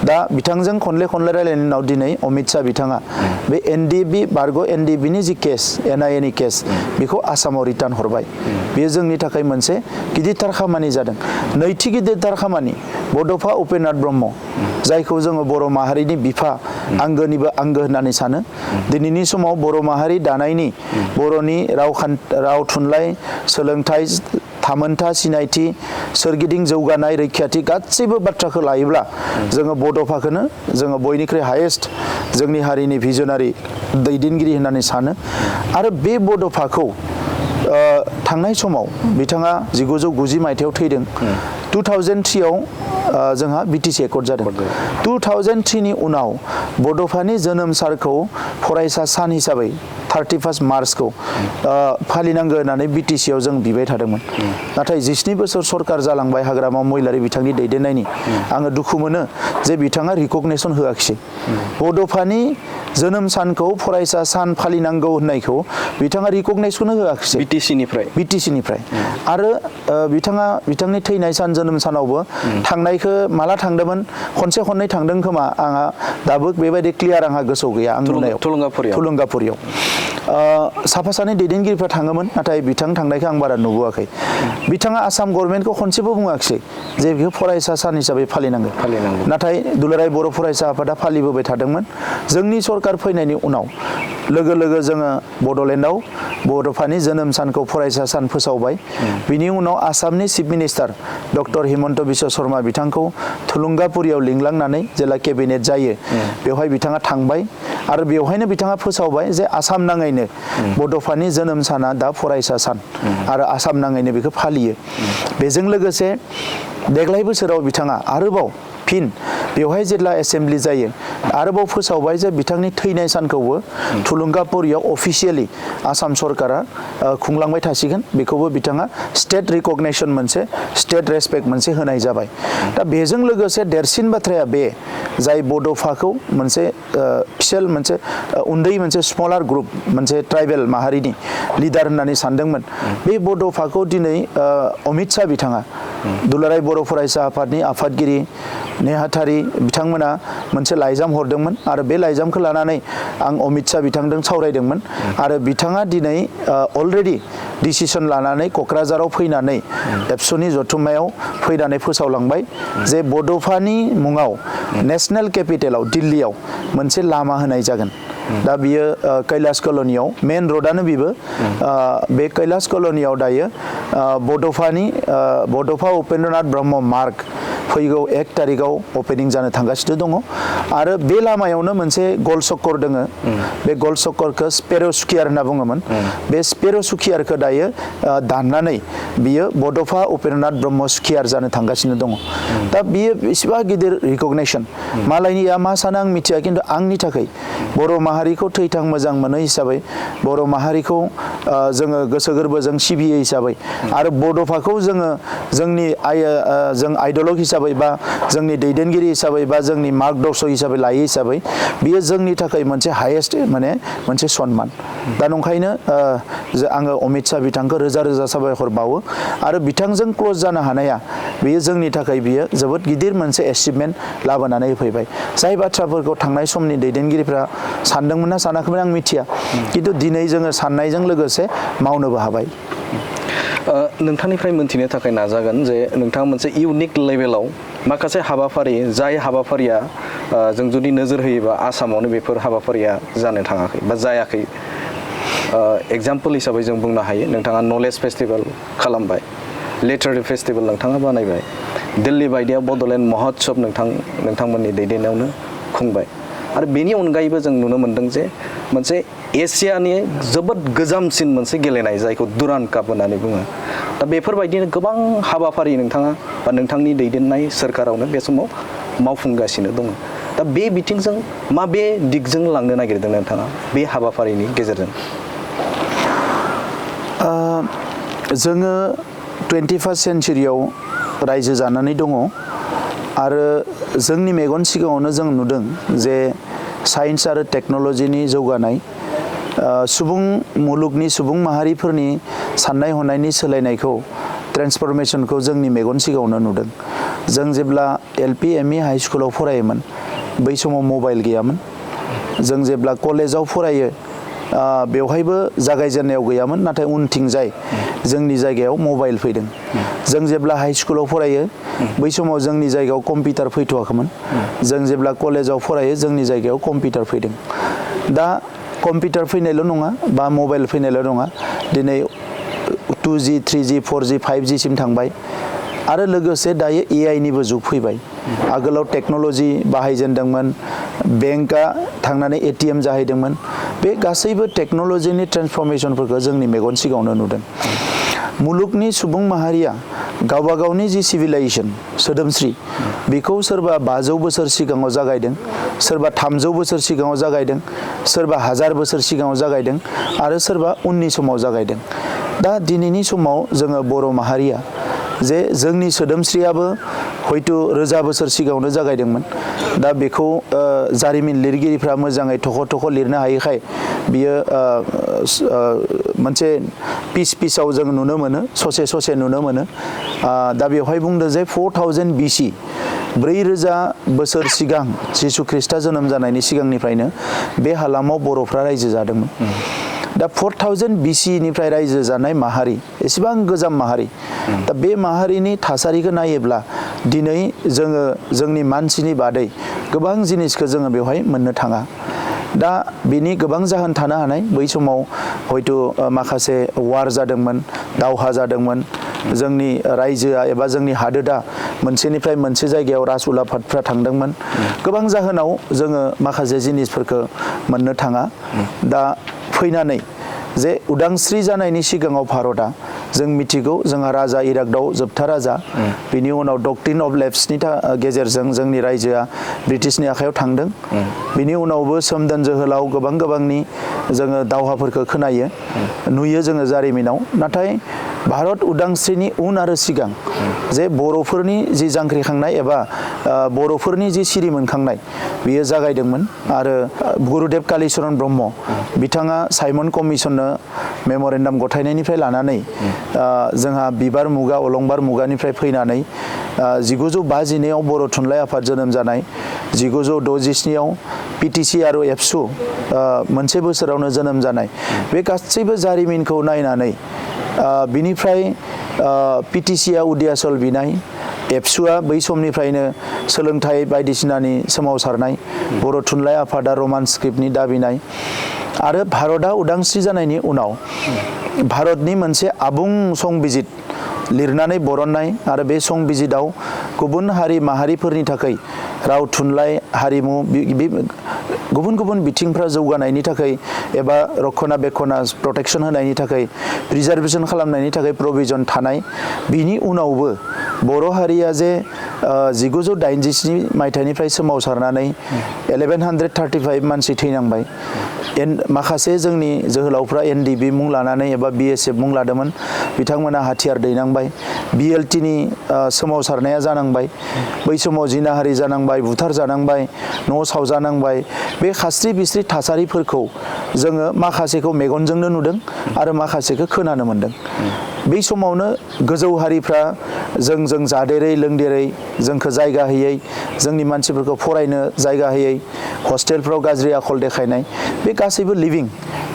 दा बिथांजों खनले रायलायनायनि उनाव दिनै अमित शाह बिथाङा बे NDFB बारग' NDFBनि जि केस NIAनि केस बेखौ आसामाव रिटार्न हरबाय बेयो जोंनि थाखाय मोनसे गिदिरथार खामानि जादों नैथि गिदिरथार खामानि बड'फा उपेन्द्रनाथ ब्रह्म जायखौ जोङो बर' माहारिनि बिफा आंगोनिबो आंगो होननानै सानो दिनैनि समाव बर' माहारि दानायनि बर'नि राव थुनलाइ सोलोंथाइ थामोनथा सिनायथि सोरगिदिं जौगानाय रैखाथि गासैबो बाथ्राखौ लायोब्ला जोङो बड'फाखौनो जोङो बयनिख्रुइ हायेस्ट जोंनि हारिनि भिजनारि दैदेनगिरि होननानै सानो आरो बे बड'फाखौ थांनाय समाव बिथाङा 1990 मायथाइयाव थैदों 2003 आव जोंहा BTC एकर्ड जादों 2003 नि उनाव बड'फानि जोनोम सानखौ फरायसा सान हिसाबै 31 मार्चखौ फालिनांगौ होननानै BTC आव जों बिबाय थादोंमोन नाथाय 17 बोसोर सरकार जालांबाय हाग्रामा महिलारि बिथांनि दैदेननायनि आङो दुखु मोनो जे बिथाङा रिकगनेसन होआखिसै बड'फानि जोनोम सानखौ फरायसा सान फालिनांगौ होननायखौ बिथाङा रिकगनेसन होआखिसै BTC निफ्राय आरो बिथांनि थैनाय सान जोनोम सानावबो थांनायखौ माला थांदोंमोन खनसे खननै थांदों खोमा आंहा दाबो बेबायदि क्लियार आंहा गोसोआव गैया आं नुनायाव थुलुंगाफुरियाव साफा सानै दैदेनगिरिफ्रा थाङोमोन नाथाय बिथां थांनायखौ आं बारा नुबोआखै बिथाङा आसाम गभर्नमेन्टखौ खनसेबो बुङाखिसै जे बेखौ फरायसा सान हिसाबै फालिनांगौ नाथाय दुलाराय बर' फरायसा आफादा फालिबोबाय थादोंमोन जोंनि सरकार फैनायनि उनाव लोगो जोङो बड'लेण्डआव बड'फानि जोनोम सानखौ फरायसा सान फोसावबाय बिनि उनाव आसामनि chief minister doctor Himanta Biswa Sharma बिथांखौ थुलुंगापुरियाव लिंलांनानै जेला केबिनेट जायो बेवहाय बिथाङा थांबाय आरो बेवहायनो बिथाङा फोसावबाय जे आसाम नाङैनो बड'फानि जोनोम साना दा फरायसा सान आरो आसाम नाङैनो बेखौ फालियो बेजों लोगोसे देग्लाय बोसोराव बिथाङा आरोबाव फिन बेवहाय जेब्ला एसेम्बलि जायो आरोबाव फोसावबाय जे बिथांनि थैनाय सानखौबो थुलुंगापुरियाव अफिसियेलि आसाम सरकारा खुंलांबाय थासिगोन बेखौबो बिथाङा स्टेट रिकगनेसन मोनसे स्टेट रेसपेक्ट मोनसे होनाय जाबाय दा बेजों लोगोसे देरसिन बाथ्राया बे जाय बड'फाखौ मोनसे फिसेल मोनसे उन्दै मोनसे स्मलार ग्रुप मोनसे ट्राइबेल माहारिनि लिडार होननानै सानदोंमोन बे बड'फाखौ दिनै अमित शाह बिथाङा दुलाराय बर' फरायसा आफादनि आफादगिरि नेहाथारि बिथांमोना मोनसे लाइजाम हरदोंमोन आरो बे लाइजामखौ लानानै आं अमित शाह बिथांजों सावरायदोंमोन आरो बिथाङा दिनै अलरेडि डिसिसन लानानै क'क्राझाराव फैनानै एबसुनि जथुम्मायाव फैनानै फोसावलांबाय जे बड'फानि मुङाव नेशनेल केपिटेलाव दिल्लीयाव मोनसे लामा होनाय जागोन दा बियो कैलाश कल'नियाव मेन र'डानो बेबो बे कैलाश कल'नियाव दायो बड'फा उपेन्द्रनाथ ब्रह्म मार्ग फैगौ 1 तारिखआव अपेनिं जानो थांगासिनो दङ आरो बे लामायावनो मोनसे गल चक्कर दङ बे गल चक्करखौ स्पेर' स्कुयार होनना बुङोमोन बे स्पेर' स्कुयारखौ दायो दाननानै बियो बड'फा उपेन्द्रनाथ ब्रह्म स्कुयार जानो थांगासिनो दङ दा बियो बेसेबा गिदिर रिकगनेसन मालायनिया मा सानो आं मिथिया खिन्थु आंनि थाखाय बर' माहारिखौ थैथां मोजां मोनो हिसाबै बर' माहारिखौ जोङो गोसो गोरबोजों सिबियो हिसाबै आरो बड'फाखौ जोङो जोंनि जों आइडलग हिसाबै बा जोंनि दैदेनगिरि हिसाबै बा जोंनि मार्गदर्शक हिसाबै लायो हिसाबै बियो जोंनि थाखाय मोनसे हायेस्ट माने मोनसे सनमान दा नंखायनो आङो अमित शाह बिथांखौ रोजा साबायखर बावो आरो बिथांजों क्ल'ज जानो हानाया बेयो जोंनि थाखाय बियो जोबोद गिदिर मोनसे एचिभमेन्ट लाबोनानै होफैबाय जाय बाथ्राफोरखौ थांनाय समनि दैदेनगिरिफ्रा सानदोंमोन ना सानाखैमोन आं मिथिया खिन्थु दिनै जोङो साननायजों लोगोसे मावनोबो हाबाय नोंथांनिफ्राय मोनथिनो थाखाय नाजागोन जे नोंथाङा मोनसे इउनिक लेभेलाव माखासे हाबाफारि जाय हाबाफारिया जों जुदि नोजोर होयोबा आसामावनो बेफोर हाबाफारिया जानो थाङाखै बा जायाखै एग्जाम्पल हिसाबै जों बुंनो हायो नोंथाङा नलेज फेस्टिभेल खालामबाय लिटारेरि फेस्टिभेल नोंथाङा बानायबाय दिल्ली बायदियाव बड'लेण्ड महोत्सब नोंथांमोननि दैदेननायावनो खुंबाय आरो बेनि अनगायैबो जों नुनो मोन्दों जे मोनसे एसियानि जोबोद गोजामसिन मोनसे गेलेनाय जायखौ दुरान्ड काप होननानै बुङो दा बेफोरबायदिनो गोबां हाबाफारि नोंथाङा बा नोंथांनि दैदेननाय सोरखारावनो बे समाव मावफुंगासिनो दङ दा बे बिथिंजों माबे दिगजों लांनो नागिरदों नोंथाङा बे हाबाफारिनि गेजेरजों जोङो 21st सेन्चुरियाव रायजो जानानै दङ आरो जोंनि मेगन सिगाङावनो जों नुदों जे साइन्स आरो टेक्न'लजिनि जौगानाय सुबुं मुलुगनि सुबुं माहारिफोरनि साननाय हनायनि सोलायनायखौ ट्रेन्सफरमेसनखौ जोंनि मेगन सिगाङावनो नुदों जों जेब्ला LP ME हाइ स्कुलाव फरायोमोन बै समाव मबाइल गैयामोन जों जेब्ला कलेजाव फरायो बेवहायबो जागायजेननायाव गैयामोन नाथाय उनथिंजाय जोंनि जायगायाव मबाइल फैदों जों जेब्ला हाइ स्कुलाव फरायो बै समाव जोंनि जायगायाव कम्पिउटार फैथ'वाखैमोन जों जेब्ला कलेजाव फरायो जोंनि जायगायाव कम्पिउटार फैदों दा कम्पिउटार फैनायल' नङा बा मबाइल फैनायल' नङा दिनै 2G 3G 4G 5G सिम थांबाय आरो लोगोसे दायो AI निबो जुग फैबाय आगोलाव टेक्न'लजि बाहायजेनदोंमोन बेंकआ थांनानै ATM जाहैदोंमोन बे गासैबो टेक्न'लजिनि ट्रेन्सफरमेसनफोरखौ जोंनि मेगन सिगाङावनो नुदों मुलुगनि सुबुं माहारिया गावबा गावनि जि सिभिलाइजेसन सोदोमस्रि बेखौ सोरबा 500 बोसोर सिगाङाव जागायदों सोरबा 300 बोसोर सिगाङाव जागायदों सोरबा 1000 बोसोर सिगाङाव जागायदों आरो सोरबा उननि समाव जागायदों दा दिनैनि समाव जोङो बर' माहारिया जे जोंनि सोदोमस्रियाबो हयथ' रोजा बोसोर सिगाङावनो जागायदोंमोन दा बेखौ जारिमिन लिरगिरिफ्रा मोजाङै थख' लिरनो हायैखाय बियो मोनसे पिसाव जों नुनो मोनो ससे नुनो मोनो दा बेवहाय बुंदों जे 4000 BC 4000 बोसोर सिगां जिसु ख्रिस्टआ जोनोम जानायनि सिगांनिफ्रायनो बे हालामाव बर'फ्रा रायजो जादोंमोन दा 4000 BC निफ्राय रायजो जानाय माहारि एसेबां गोजाम माहारि दा बे माहारिनि थासारिखौ नायोब्ला दिनै जोङो जोंनि मानसिनि बादै गोबां जिनिसखौ जोङो बेवहाय मोननो थाङा दा बिनि गोबां जाहोन थानो हानाय बै समाव हयथ' माखासे वार जादोंमोन दावहा जादोंमन जोंनि रायजोआ एबा जोंनि हादोरा मोनसेनिफ्राय मोनसे जायगायाव राज उलाफादफ्रा थांदोंमोन गोबां जाहोनाव जोङो माखासे जिनिसफोरखौ मोननो थाङा दा फैनानै जे उदांस्रि जानायनि सिगाङाव भारतआ जों मिथिगौ जोंहा राजा इरागदाव जोबथा राजा बिनि उनाव डक्ट्रिन अफ लेप्सनि गेजेरजों जोंनि रायजोआ ब्रिटिशनि आखायाव थांदों बिनि उनावबो सोमदोन जोहोलाव गोबांनि जोङो दावहाफोरखौ खोनायो नुयो जोङो जारिमिनाव नाथाय भारत उदांस्रिनि उन आरो सिगां जे बर'फोरनि जि जांख्रिखांनाय एबा बर'फोरनि जि सिरि मोनखांनाय बियो जागायदोंमोन आरो गुरुदेब कालिचरन ब्रह्म बिथाङा साइमन कमिसननो मेम'रेन्डाम गथायनायनिफ्राय लानानै जोंहा बिबार मुगा अलंबार मुगानिफ्राय फैनानै 1952आव बर' थुनलाइ आफाद जोनोम जानाय 1967आव PTC आरो एबसु मोनसे बोसोरावनो जोनोम जानाय बे गासैबो जारिमिनखौ नायनानै बिनिफ्राय PTCआ उदियासल बिनाय एबसुआ बै समनिफ्रायनो सोलोंथाइ बायदिसिनानि सोमावसारनाय बर' थुनलाइ आफादा रमान स्क्रिप्टनि दाबिनाय आरो भारतआ उदांस्रि जानायनि उनाव भारतनि मोनसे आबुं संबिजित लिरनानै बरननाय आरो बे संबिजिताव गुबुन हारि माहारिफोरनि थाखाय राव थुनलाइ हारिमु गुबुन बिथिंफ्रा जौगानायनि थाखाय एबा रक्षणाबेक्षणा प्रटेक्शन होनायनि थाखाय प्रिजार्भेशन खालामनायनि थाखाय प्रभिजन थानाय बिनि उनावबो बर' हारिया जे 1987 मायथाइनिफ्राय सोमावसारनानै 1135 मानसि थैनांबाय माखासे जोंनि जोहोलावफ्रा NDB मुं लानानै एबा BSF मुं लादोंमोन बिथांमोना हाथियार दैनांबाय BLTनि सोमावसारनाया जानांबाय बै समाव जिनाहारि जानांबाय बुथार जानांबाय न' सावजानांबाय बे खास्रि बिस्रि थासारिफोरखौ जोङो माखासेखौ मेगनजोंनो नुदों आरो माखासेखौ खोनानो मोनदों बै समावनो गोजौ हारिफ्रा जों जादेरै लोंदेरै जोंखौ जायगा होयै जोंनि मानसिफोरखौ फरायनो जायगा होयै हस्टेलफ्राव गाज्रि आखल देखायनाय बे गासैबो लिभिं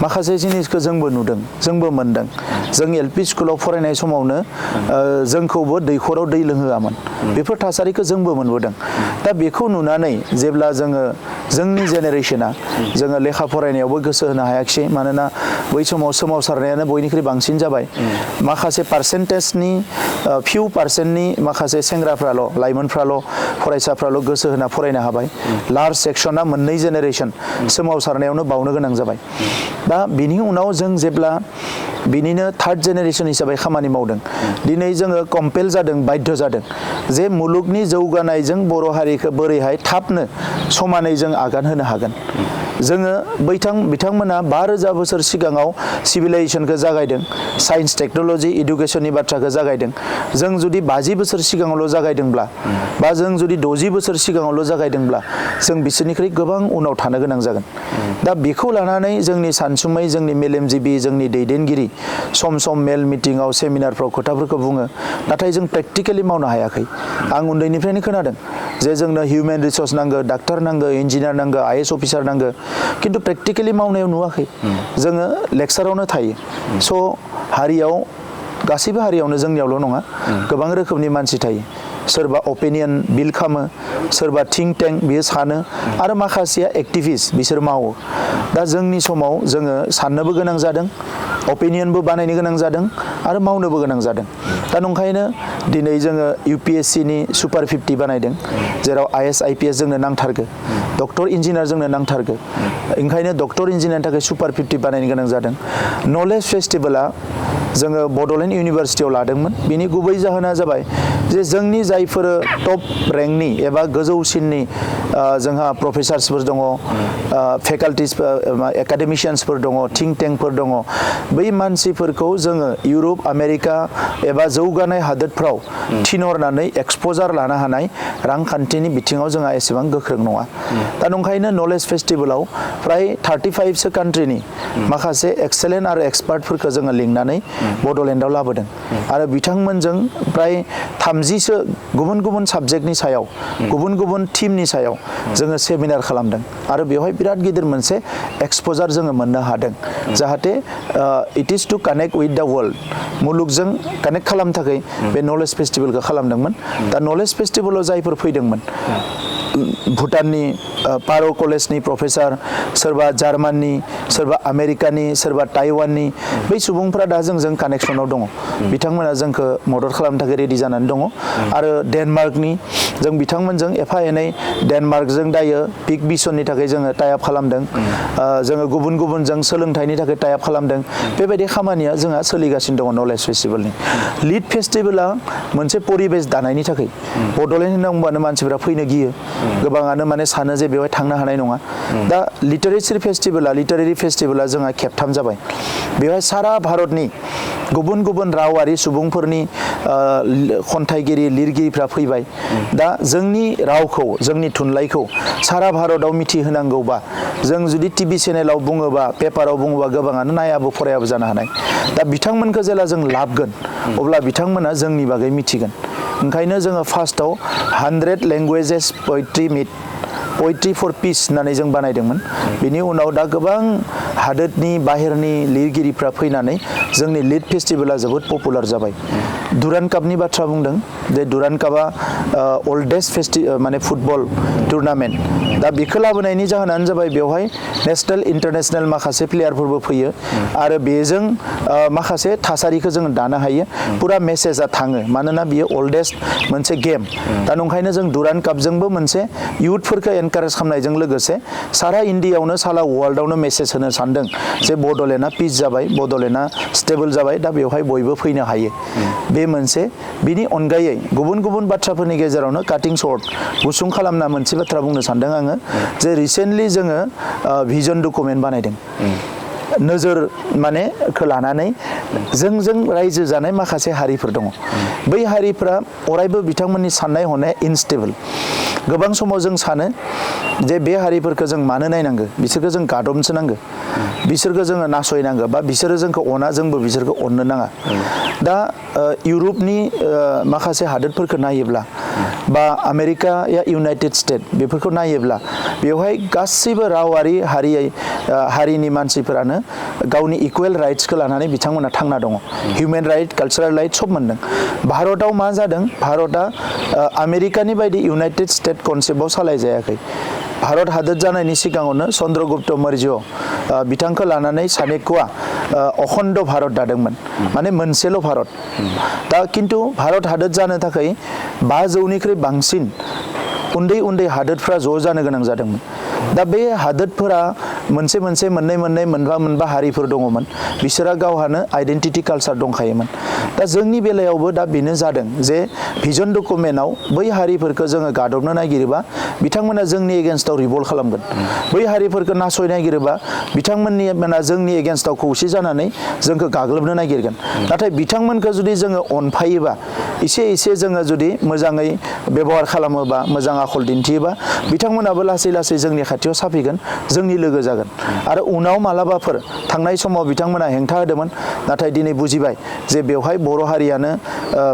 माखासे जिनिसखौ जोंबो नुदों जोंबो मोनदों जों एलपि स्कुलाव फरायनाय समावनो जोंखौबो दैखराव दै लोंहोआमोन बेफोर थासारिखौ जोंबो मोनबोदों दा बेखौ नुनानै जेब्ला जोङो जोंनि जेनेरेशना जोङो लेखा फरायनायावबो गोसो होनो हायाखिसै मानोना बै समाव सोमावसारनायानो बयनिख्रुइ बांसिन जाबाय माखासे पार्सेन्टेजनि फिउ पार्सेन्टनि माखासे सेंग्राफ्राल' लाइमोनफ्राल' फरायसाफ्राल' गोसो होना फरायनो हाबाय लार्ज सेक्सना मोननै जेनेरेशन सोमावसारनायावनो बावनो गोनां जाबाय दा बिनि उनाव जों जेब्ला बिनिनो थार्ड जेनेरेशन हिसाबै खामानि मावदों दिनै जोङो कम्पेल जादों बाध्य जादों जे मुलुगनि जौगानायजों बर' हारिखौ बोरैहाय थाबनो समानै जों आगान होनो हागोन जोङो बिथांमोना 5000 बोसोर सिगाङाव सिभिलाइजेसनखौ जागायदों साइन्स टेक्न'लजि इडुकेसननि बाथ्राखौ जागायदों जों जुदि 50 बोसोर सिगाङावल' जागायदोंब्ला बा जों जुदि 60 बोसोर सिगाङावल' जागायदोंब्ला जों बिसोरनिख्रुइ गोबां उनाव थानो गोनां जागोन दा बेखौ लानानै जोंनि सानसुमै जोंनि मेलेमजिबि जोंनि दैदेनगिरि सम सम मेल मिटिङाव सेमिनारफ्राव खोथाफोरखौ बुङो नाथाय जों प्रेक्टिकेलि मावनो हायाखै आं उन्दैनिफ्रायनो खोनादों जे जोंनो हिउमेन रिसोर्स नांगौ डाक्टर नांगौ इन्जिनियार नांगौ आइएस अफिसार नांगौ खिन्थु प्रेक्टिकेलि मावनायाव नुवाखै जोङो लेक्सारावनो थायो स' हारियाव गासैबो हारियावनो जोंनियावल' नङा गोबां रोखोमनि मानसि थायो सोरबा अपिनियन बिल्ड खालामो सोरबा थिंक टेंक बियो सानो आरो माखासेया एक्टिभिस्ट बिसोर मावो दा जोंनि समाव जोङो साननोबो गोनां जादों अपिनियनबो बानायनो गोनां जादों आरो मावनोबो गोनां जादों दा नंखायनो दिनै जोङो UPSCनि सुपार 50 बानायदों जेराव IAS IPS जोंनो नांथारगौ डक्टर इन्जिनियार जोंनो नांथारगौ ओंखायनो डक्टर इन्जिनियारनि थाखाय सुपार 50 बानायनो गोनां जादों नलेज फेस्टिभेला जोङो बड'लेण्ड इउनिभारसिटियाव लादोंमोन बिनि गुबै जाहोना जाबाय जे जोंनि जायफोर टप रेंकनि एबा गोजौसिननि जोंहा प्रफेसार्सफोर दङ फेकाल्टिस एकाडेमिशियान्सफोर दङ थिंक टेंकफोर दङ बै मानसिफोरखौ जोङो इउरप आमेरिका एबा जौगानाय हादोरफ्राव थिनहरनानै एक्सप'जार लानो हानाय रांखान्थिनि बिथिङाव जोंहा एसेबां गोख्रों नङा दा नंखायनो नलेज फेस्टिभेलाव फ्राय 35सो कान्ट्रिनि माखासे एक्सेलेन्ट आरो एक्सपार्टफोरखौ जोङो लिंनानै बड'लेण्डआव लाबोदों आरो बिथांमोनजों फ्राय 30सो गुबुन गुबुन साबजेक्टनि सायाव गुबुन गुबुन टीमनि सायाव जोङो सेमिनार खालामदों आरो बेवहाय बिराद गिदिर मोनसे एक्सप'जार जोङो मोननो हादों जाहाथे it is to connect with the world मुलुगजों कानेक्ट खालामनो थाखाय बे नलेज फेस्टिभेलखौ खालामदोंमोन दा नलेज फेस्टिभेलाव जायफोर फैदोंमोन भुटाननि पार' कलेजनि प्रफेसार सोरबा जार्माननि सोरबा आमेरिकानि सोरबा ताइवाननि बै सुबुंफ्रा दा जोंजों कानेक्सनाव दङ बिथांमोना जोंखौ मदद खालामनो थाखाय रेडि जानानै दङ आरो डेनमार्कनि जों बिथांमोनजों एफा एनै डेनमार्कजों दायो पिक मिशननि थाखाय जोङो टाइ आप खालामदों जोङो गुबुन गुबुनजों सोलोंथाइनि थाखाय टाइ आप खालामदों बेबायदि खामानिया जोंहा सोलिगासिनो दङ नलेज फेस्टिभेलनि लिड फेस्टिभेला मोनसे परिबेस दानायनि थाखाय बड'लेण्ड होनना बुंबानो मानसिफ्रा फैनो गियो गोबाङानो माने सानो जे बेवहाय थांनो हानाय नङा दा लिटारेरि फेस्टिभेला जोंहा खेबथाम जाबाय बेवहाय सारा भारतनि गुबुन गुबुन रावारि सुबुंफोरनि खन्थाइगिरि लिरगिरिफ्रा फैबाय दा जोंनि रावखौ जोंनि थुनलाइखौ सारा भारताव मिथिहोनांगौबा जों जुदि टिभि चेनेलाव बुङोबा पेपाराव बुङोबा गोबाङानो नायाबो फरायाबो जानो हानाय दा बिथांमोनखौ जेला जों लाबगोन अब्ला बिथांमोना जोंनि बागै मिथिगोन ओंखायनो जोङो फार्स्टआव 100 लेंगुवेजेस पोइट्री फर पिस होननानै जों बानायदोंमोन बिनि उनाव दा गोबां हादोरनि बाहेरनि लिरगिरिफ्रा फैनानै जोंनि लिड फेस्टिभेला जोबोद पपुलार जाबाय दुरान्ड कापनि बाथ्रा बुंदों जे दुरान्ड कापआ ओल्डेस्ट माने फुटबल टुर्नामेन्ट दा बेखौ लाबोनायनि जाहोनानो जाबाय बेवहाय नेसनेल इन्टारनेसनेल माखासे प्लेयारफोरबो फैयो आरो बेजों माखासे थासारिखौ जोङो दानो हायो पुरा मेसेजआ थाङो मानोना बियो ओल्डेस्ट मोनसे गेम दा नंखायनो जों दुरान्ड कापजोंबो मोनसे इयुथफोरखौ एनकारेज खालामनायजों लोगोसे सारा इन्डियायावनो सारा वर्ल्डआवनो मेसेज होनो सानदों जे बड'लेण्डआ पिस जाबाय बड'लेण्डआ स्टेबल जाबाय दा बेवहाय बयबो फैनो हायो बे मोनसे बिनि अनगायै गुबुन गुबुन बाथ्राफोरनि गेजेरावनो काटिं सर्ट गुसुं खालामना मोनसे बाथ्रा बुंनो सानदों आङो जे रिसेन्टलि जोङो भिजन डकुमेन्ट बानायदों नोजोर माने लानानै जोंजों रायजो जानाय माखासे हारिफोर दङ बै हारिफ्रा अरायबो बिथांमोननि साननाय हनाया इनस्टेबल गोबां समाव जों सानो जे बे हारिफोरखौ जों मानो नायनांगौ बिसोरखौ जों गादबनोसो नांगौ बिसोरखौ जोङो नासयनांगौ बा बिसोरो जोंखौ अना जोंबो बिसोरखौ अननो नाङा दा इउरपनि माखासे हादोरफोरखौ नायोब्ला बा आमेरिका या इउनाइटेड स्टेट बेफोरखौ नायोब्ला बेवहाय गासैबो रावारि हारिनि मानसिफोरानो गावनि इकुवेल राइट्सखौ लानानै बिथांमोना थांना दङ हिउमेन राइट कालचारेल राइट सब मोनदों भारताव मा जादों भारतआ आमेरिकानि बायदि इउनाइटेड स्टेट कनसेप्टआव सालायजायाखै भारत हादोर जानायनि सिगाङावनो चन्द्रगुप्त मौर्य बिथांखौ लानानै चाणक्यआ अखण्ड भारत दादोंमोन माने मोनसेल' भारत दा खिन्थु भारत हादोर जानो थाखाय 500निख्रुइ बांसिन उन्दै उन्दै हादोरफ्रा ज' जानो गोनां जादोंमोन दा बे हादोरफोरा मोनसे मोनसे मोननै मोननै मोनबा मोनबा हारिफोर दङमोन बिसोरा गावहानो आइडेन्टिटि कालचार दंखायोमोन दा जोंनि बेलायावबो दा बेनो जादों जे भिजन डकुमेन्टआव बै हारिफोरखौ जोङो गादबनो नागिरोबा बिथांमोना जोंनि एगेन्स्टआव रिभल्ट खालामगोन बै हारिफोरखौ नासयनो नागिरोबा बिथांमोननिया जोंनि एगेन्स्टआव खौसे जानानै जोंखौ गाग्लोबनो नागिरगोन नाथाय बिथांमोनखौ जुदि जोङो अनफायोबा एसे एसे जोङो जुदि मोजाङै बेबहार खालामोबा मोजां आखल दिन्थियोबा बिथांमोनाबो लासै लासै जोंनि खाथियाव साफैगोन जोंनि लोगो जागोन आरो उनाव मालाबाफोर थांनाय समाव बिथांमोना हेंथा होदोंमोन नाथाय दिनै बुजिबाय जे बेवहाय बर' हारियानो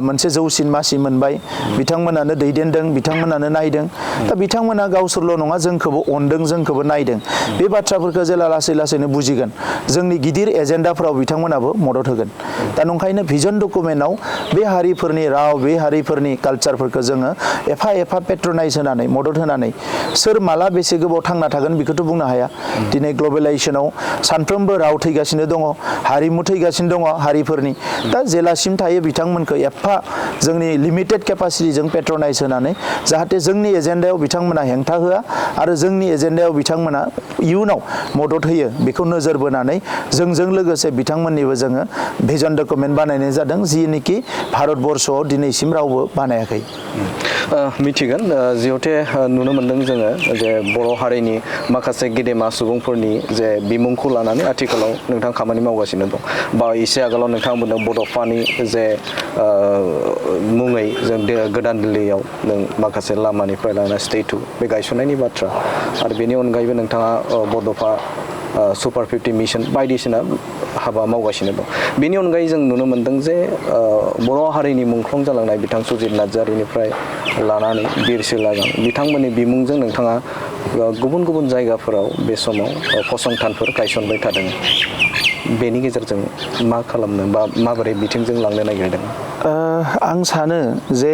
मोनसे जौसिन मासि मोनबाय बिथांमोनानो दैदेनदों बिथांमोनानो नायदों दा बिथांमोना गावसोरल' नङा जोंखौबो अनदों जोंखौबो नायदों बे बाथ्राफोरखौ जेला लासै लासैनो बुजिगोन जोंनि गिदिर एजेन्डाफोराव बिथांमोनाबो मदद होगोन दा नंखायनो भिजन डकुमेन्टआव बे हारिफोरनि राव बे हारिफोरनि कालचारफोरखौ जोङो एफा एफा पेट्रनाइज होनानै मदद होनानै सोर माला बेसे गोबाव थांना थागोन बेखौथ' बुंनो हाया दिनै ग्लबेलाइजेसनाव सानफ्रोमबो राव थैगासिनो दङ हारिमु थैगासिनो दङ हारिफोरनि दा जेलासिम थायो बिथांमोनखौ एफा जोंनि लिमिटेड केपासिटिजों पेट्रनाइज होनानै जाहाथे जोंनि एजेन्डायाव बिथांमोना हेंथा होआ आरो जोंनि एजेन्डायाव बिथांमोना इयुनाव मदद होयो बेखौ नोजोर बोनानै जोंजों लोगोसे बिथांमोननिबो जोङो भिजन डकुमेन्ट बानायनाय जादों जिनिखि भारतबर्षआव दिनैसिम रावबो बानायाखै मिथिगोन जिहेते नुनो मोन्दों जोङो जे बर' हारिनि माखासे गेदेमा सुबुंफोरनि जे बिमुंखौ लानानै आथिखालाव नोंथां खामानि मावगासिनो दं बा एसे आगोलाव नोंथाङा बुंदों बड'फानि जे मुङै जों गोदान दिल्लीयाव नों माखासे लामानिफ्राय लानानै स्टेटु बे गायसननायनि बाथ्रा आरो बेनि अनगायैबो नोंथाङा बड'फा सुपार 50 मिशन बायदिसिना हाबा मावगासिनो दं बेनि अनगायै जों नुनो मोन्दों जे बर' हारिनि मुंख्लं जालांनाय बिथां सुजित नार्जारिनिफ्राय लानानै बिरसि लागां बिथांमोननि बिमुंजों नोंथाङा गुबुन गुबुन जायगाफोराव बे समाव फसंथानफोर गायसनबाय थादों बेनि गेजेरजों मा खालामनो बा माबोरै बिथिंजों लांनो नागिरदों आं सानो जे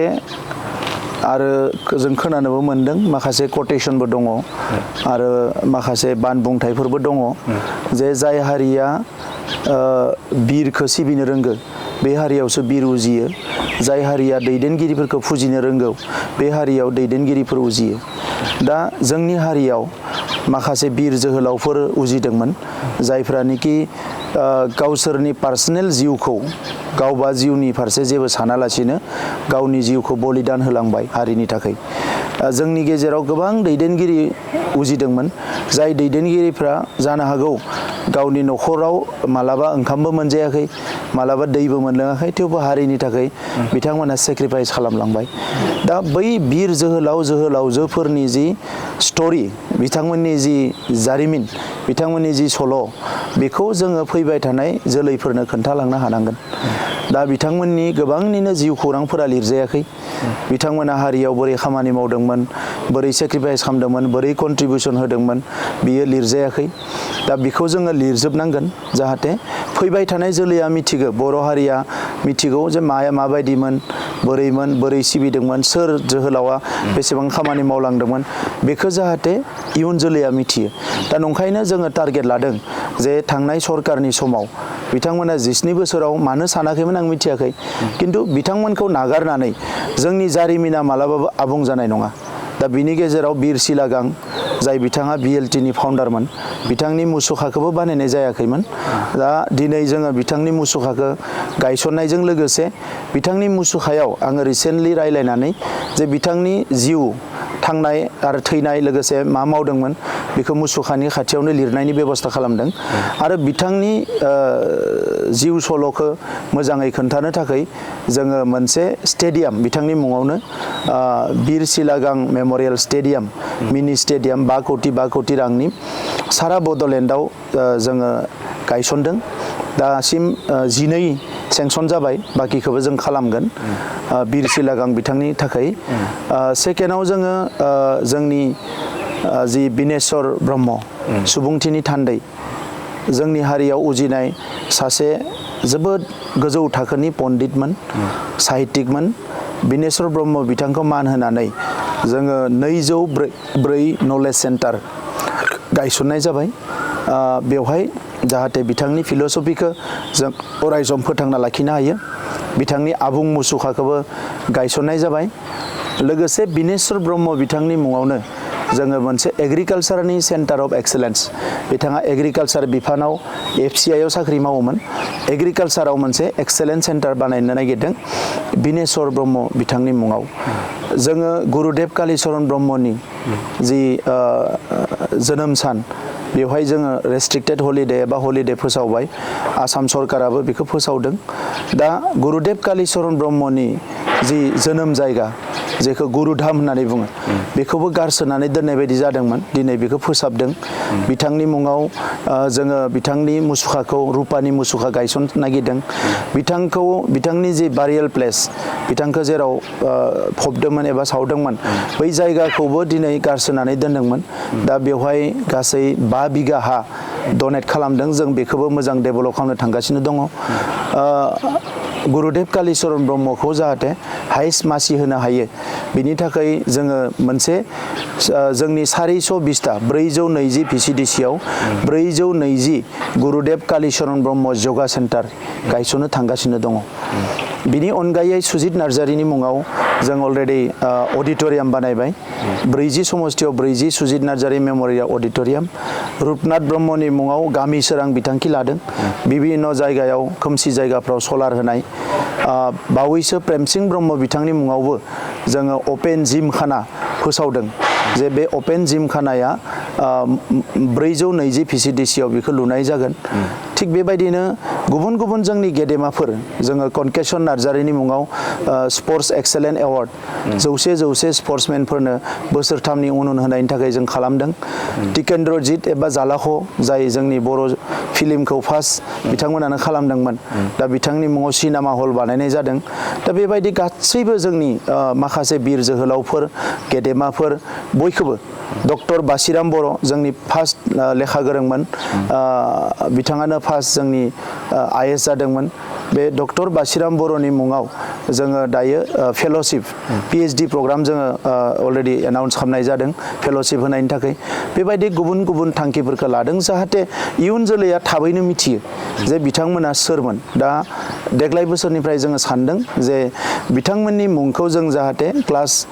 आरो जों खोनानोबो मोन्दों माखासे कटेसनबो दङ आरो माखासे बानबुंथाइफोरबो दङ जे जाय हारिया बिरखौ सिबिनो रोंगो बे हारियावसो बिर उजियो जाय हारिया दैदेनगिरिफोरखौ फुजिनो रोंगौ बे हारियाव दैदेनगिरिफोर उजियो दा जोंनि हारियाव माखासे बिर जोहोलावफोर उजिदोंमोन जायफ्रानोखि गावसोरनि पार्सनेल जिउखौ गावबा जिउनि फारसे जेबो सानालासिनो गावनि जिउखौ बलिदान होलांबाय हारिनि थाखाय जोंनि गेजेराव गोबां दैदेनगिरि उजिदोंमोन जाय दैदेनगिरिफ्रा जानो हागौ गावनि न'खराव मालाबा ओंखामबो मोनजायाखै मालाबा दैबो मोनलोङाखै थेवबो हारिनि थाखाय बिथांमोना सेक्रिफाइस खालामलांबाय दा बै बिर जोहोलाव जोहोलावजोफोरनि जि स्ट'रि बिथांमोननि जि जारिमिन बिथांमोननि जि सल' बेखौ जोङो फैबाय थानाय जोलैफोरनो खोन्थालांनो हानांगोन दा बिथांमोननि गोबांनिनो जिउ खौरांफोरा लिरजायाखै बिथांमोना हारियाव बोरै खामानि मावदोंमोन बोरै सेक्रिफाइस खालामदोंमोन बोरै कन्ट्रिबिउसन होदोंमोन बियो लिरजायाखै दा बेखौ जोङो लिरजोबनांगोन जाहाथे फैबाय थानाय जोलैया मिथिगौ बर' हारिया मिथिगौ जे माया माबायदिमोन बोरै सिबिदोंमोन सोर जोहोलावा बेसेबां खामानि मावलांदोंमोन बेखौ जाहाथे इयुन जोलैया मिथियो दा नंखायनो जोङो टारगेट लादों जे थांनाय सरकारनि समाव बिथांमोना 19 बोसोराव मानो सानाखैमोन आं मिथियाखै खिन्थु बिथांमोनखौ नागारनानै जोंनि जारिमिना मालाबाबो आबुं जानाय नङा दा बिनि गेजेराव बिरसि लागां जाय बिथाङा BLTनि फाउन्डारमोन बिथांनि मुसुखाखौबो बानायनाय जायाखैमोन दा दिनै जोङो बिथांनि मुसुखाखौ गायसननायजों लोगोसे बिथांनि मुसुखायाव आङो रिसेन्टलि रायलायनानै जे बिथांनि जिउ थांनाय आरो थैनाय लोगोसे मा मावदोंमोन बेखौ मुसुखानि खाथियावनो लिरनायनि बेबस्था खालामदों आरो बिथांनि जिउ सल'खौ मोजाङै खोन्थानो थाखाय जोङो मोनसे स्टेडियाम बिथांनि मुङावनो बिरसि लागां मेम'रियेल स्टेडियाम मिनि स्टेडियाम 5 कोटि रांनि सारा बड'लेण्डआव जोङो गायसनदों दासिम 12 सेंसन जाबाय बाखिखौबो जों खालामगोन बिरसि लागां बिथांनि थाखाय सेकेन्डआव जोङो जोंनि जि बिनेश्वर ब्रह्म सुबुंथिनि थान्दै जोंनि हारियाव उजिनाय सासे जोबोद गोजौ थाखोनि पण्डितमोन साहित्यिकमोन बिनेश्वर ब्रह्म बिथांखौ मान होनानै जोङो 204 नलेज सेन्टार गायसननाय जाबाय बेवहाय जाहाथे बिथांनि फिल'सफिखौ जों अरायसम फोथांना लाखिनो हायो बिथांनि आबुं मुसुखाखौबो गायसननाय जाबाय लोगोसे बिनेश्वर ब्रह्म बिथांनि मुङावनो जोङो मोनसे एग्रिकालसारनि सेन्टार अफ एक्सेलेन्स बिथाङा एग्रिकालसार बिफानाव FCI आव साख्रि मावोमोन एग्रिकालसाराव मोनसे एक्सेलेन्स सेन्टार बानायनो नागिरदों बिनेश्वर ब्रह्म बिथांनि मुङाव जोङो गुरुदेव कालीचरण ब्रह्मनि जि जोनोम सान बेवहाय जोङो रेस्ट्रिक्टेड हलिडे एबा हलिडे फोसावबाय आसाम सरकाराबो बेखौ फोसावदों दा गुरुदेव कालीचरण ब्रह्मनि जि जोनोम जायगा जेखौ गुरुधाम होननानै बुङो बेखौबो गारसोनानै दोननाय बायदि जादोंमोन दिनै बेखौ फोसाबदों बिथांनि मुङाव जोङो बिथांनि मुसुखाखौ रुपानि मुसुखा गायसननो नागिरदों बिथांनि जि बारियेल प्लेस बिथांखौ जेराव फबदोंमोन एबा सावदोंमोन बै जायगाखौबो दिनै गारसोनानै दोनदोंमोन दा बेवहाय गासै 5 बिगा हा डनेट खालामदों जों बेखौबो मोजां डेभेलप खालामनो थांगासिनो दङ गुरुदेव कालीचरण ब्रह्मखौ जाहाथे हाइस्ट मासि होनो हायो बिनि थाखाय जोङो मोनसे जोंनि 420टा 420 PCDC आव 420 गुरुदेव कालीचरण ब्रह्म योगा सेन्टार गायसननो थांगासिनो दङ बिनि अनगायै सुजित नार्जारिनि मुङाव जों अलरेडि अडिटोरियाम बानायबाय 40 समष्टियाव 40 सुजित नार्जारि मेम'रियेल अडिटोरियाम रुपनाथ ब्रह्मनि मुङाव गामि सोरां बिथांखि लादों बिभिन्न जायगायाव खोमसि जायगाफ्राव सलार होनाय बावैसो प्रेमसिं ब्रह्म बिथांनि मुङावबो जोङो अपेन जिम खाना फोसावदों जे बे अपेन जिम खानाया 420 PCDC आव बेखौ लुनाय जागोन थिग बेबायदिनो गुबुन गुबुन जोंनि गेदेमाफोर जोङो कनकेशन नार्जारिनि मुङाव स्पर्ट्स एक्सेलेन्ट एवार्ड 100 स्पर्ट्समेनफोरनो बोसोरथामनि उन होनायनि थाखाय जों खालामदों टिकेन्द्रजित एबा जालाख' जाय जोंनि बर' फिल्मखौ फार्स्ट बिथांमोनानो खालामदोंमोन दा बिथांनि मुङाव सिनेमा हल बानायनाय जादों दा बेबायदि गासैबो जोंनि माखासे बिर जोहोलावफोर गेदेमाफोर बयखौबो डक्टर बासिराम बर' जोंनि फार्स्ट लेखा गोरोंमोन बिथाङानो फार्स्ट जोंनि IAS जादोंमोन बे डक्टर बासिराम बर'नि मुङाव जोङो दायो फेल'शिप PhD प्रग्राम जोङो अलरेडि एनाउन्स खालामनाय जादों फेल'शिप होनायनि थाखाय बेबायदि गुबुन गुबुन थांखिफोरखौ लादों जाहाथे इयुन जोलैया थाबैनो मिथियो जे बिथांमोना सोरमोन दा देग्लाय बोसोरनिफ्राय जोङो सानदों जे बिथांमोननि मुंखौ जों जाहाथे क्लास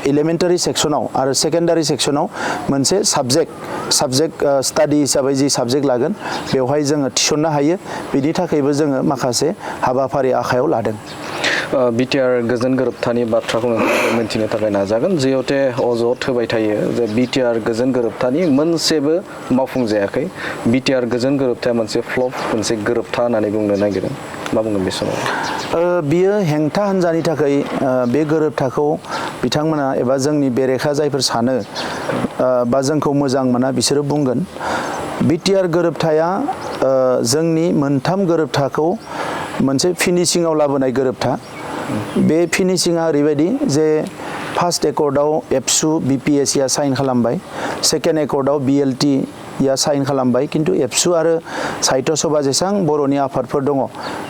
एलिमेन्टारि सेक्सनाव आरो सेकेन्डारि सेक्सनाव मोनसे साबजेक्ट स्टाडि हिसाबै जि साबजेक्ट लागोन बेवहाय जोङो थिसननो हायो बिनि थाखायबो जोङो माखासे हाबाफारि आखायाव लादों BTR गोजोन गोरोबथानि बाथ्राखौ मिन्थिनो थाखाय नाजागोन जिहेतु अजद होबाय थायो जे BTR गोजोन गोरोबथानि मोनसेबो मावफुंजायाखै BTR गोजोन गोरोबथाया मोनसे फ्लप मोनसे गोरोबथा होननानै बुंनो नागिरो मा बुंगोन बे समाव बियो हेंथा हान्जानि थाखाय बे गोरोबथाखौ बिथांमोना एबा जोंनि बेरेखा जायफोर सानो बा जोंखौ मोजां मोना बिसोरो बुंगोन BTR गोरोबथाया जोंनि मोनथाम गोरोबथाखौ मोनसे फिनिशिंआव लाबोनाय गोरोबथा बे फिनिशिंआ ओरैबायदि जे फार्स्ट एकर्डआव एबसु BPSC आ साइन खालामबाय सेकेन्ड एकर्डआव BLT या साइन खालामबाय किन्तु एबसु आरो साहित्य सभा जेसां बर'नि आफादफोर दङ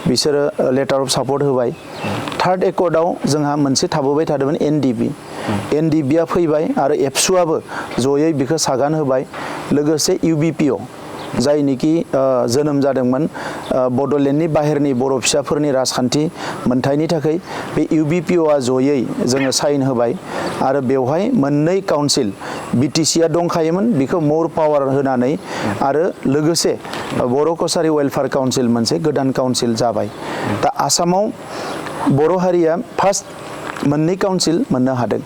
बिसोरो लेटार अफ सापर्ट होबाय थार्ड एकर्डआव जोंहा मोनसे थाबोबाय थादोंमोन NDB आ फैबाय आरो एबसुआबो जयै बेखौ सागान होबाय लोगोसे UBPO जायनिखि जोनोम जादोंमोन बड'लेण्डनि बाहेरनि बर' फिसाफोरनि राजखान्थि मोनथायनि थाखाय बे UBPO आ जयै जोङो साइन होबाय आरो बेवहाय मोननै काउन्सिल BTC आ दंखायोमोन बेखौ मोर पावार होनानै आरो लोगोसे बर' कसारि वेलफेयार काउन्सिल मोनसे गोदान काउन्सिल जाबाय दा आसामाव बर' हारिया फार्स्ट मोननै काउन्सिल मोननो हादों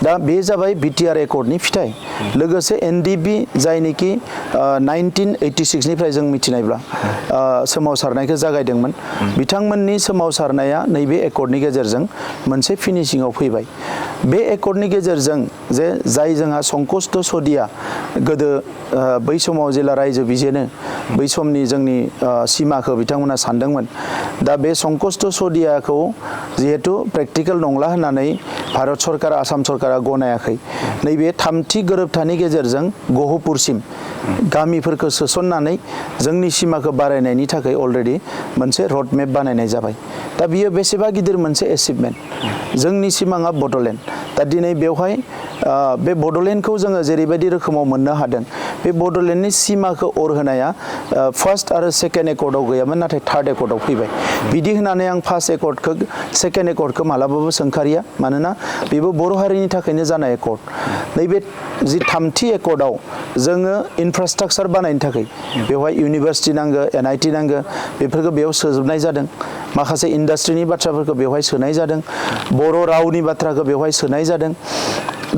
दा बे जाबाय BTR एकर्डनि फिथाइ लोगोसे NDB जायनिखि 1986 निफ्राय जों मिथिनायब्ला सोमावसारनायखौ जागायदोंमोन बिथांमोननि सोमावसारनाया नैबे एकर्डनि गेजेरजों मोनसे फिनिशिंआव फैबाय बे एकर्डनि गेजेरजों जे जाय जोंहा संकष्ट सदिया गोदो बै समाव जेला रायजो बिजेनो बै समनि जोंनि सिमाखौ बिथांमोना सानदोंमोन दा बे संकष्ट सदियाखौ जिहेतु प्रेक्टिकेल नंला होननानै भारत सरकार आसाम सरकारा गनायाखै नैबे थामथि गोरोब भुटाननि गेजेरजों गहपुरसिम गामिफोरखौ सोसननानै जोंनि सिमाखौ बारायनायनि थाखाय अलरेडि मोनसे रड मेप बानायनाय जाबाय दा बियो बेसेबा गिदिर मोनसे एचिभमेन्ट जोंनि सिमाङा बड'लेण्ड दा दिनै बेवहाय बे बड'लेण्डखौ जोङो जेरैबायदि रोखोमाव मोननो हादों बे बड'लेण्डनि सिमाखौ अर होनाया फार्स्ट आरो सेकेन्ड एकर्डआव गैयामोन नाथाय थार्ड एकर्डआव फैबाय बिदि होनानै आं फार्स्ट एकर्डखौ सेकेन्ड एकर्डखौ मालाबाबो सोंखारिया मानोना बेबो बर' हारिनि थाखायनो जानाय एकर्ड नैबे जि थामथि एकर्डआव जोङो इनफ्रास्ट्राक्चार बानायनो थाखाय बेवहाय इउनिभार्सिटि नांगौ NIT नांगौ बेफोरखौ बेयाव सोजोबनाय जादों माखासे इन्डास्ट्रिनि बाथ्राफोरखौ बेवहाय सोनाय जादों बर' रावनि बाथ्राखौ बेवहाय सोनाय जादों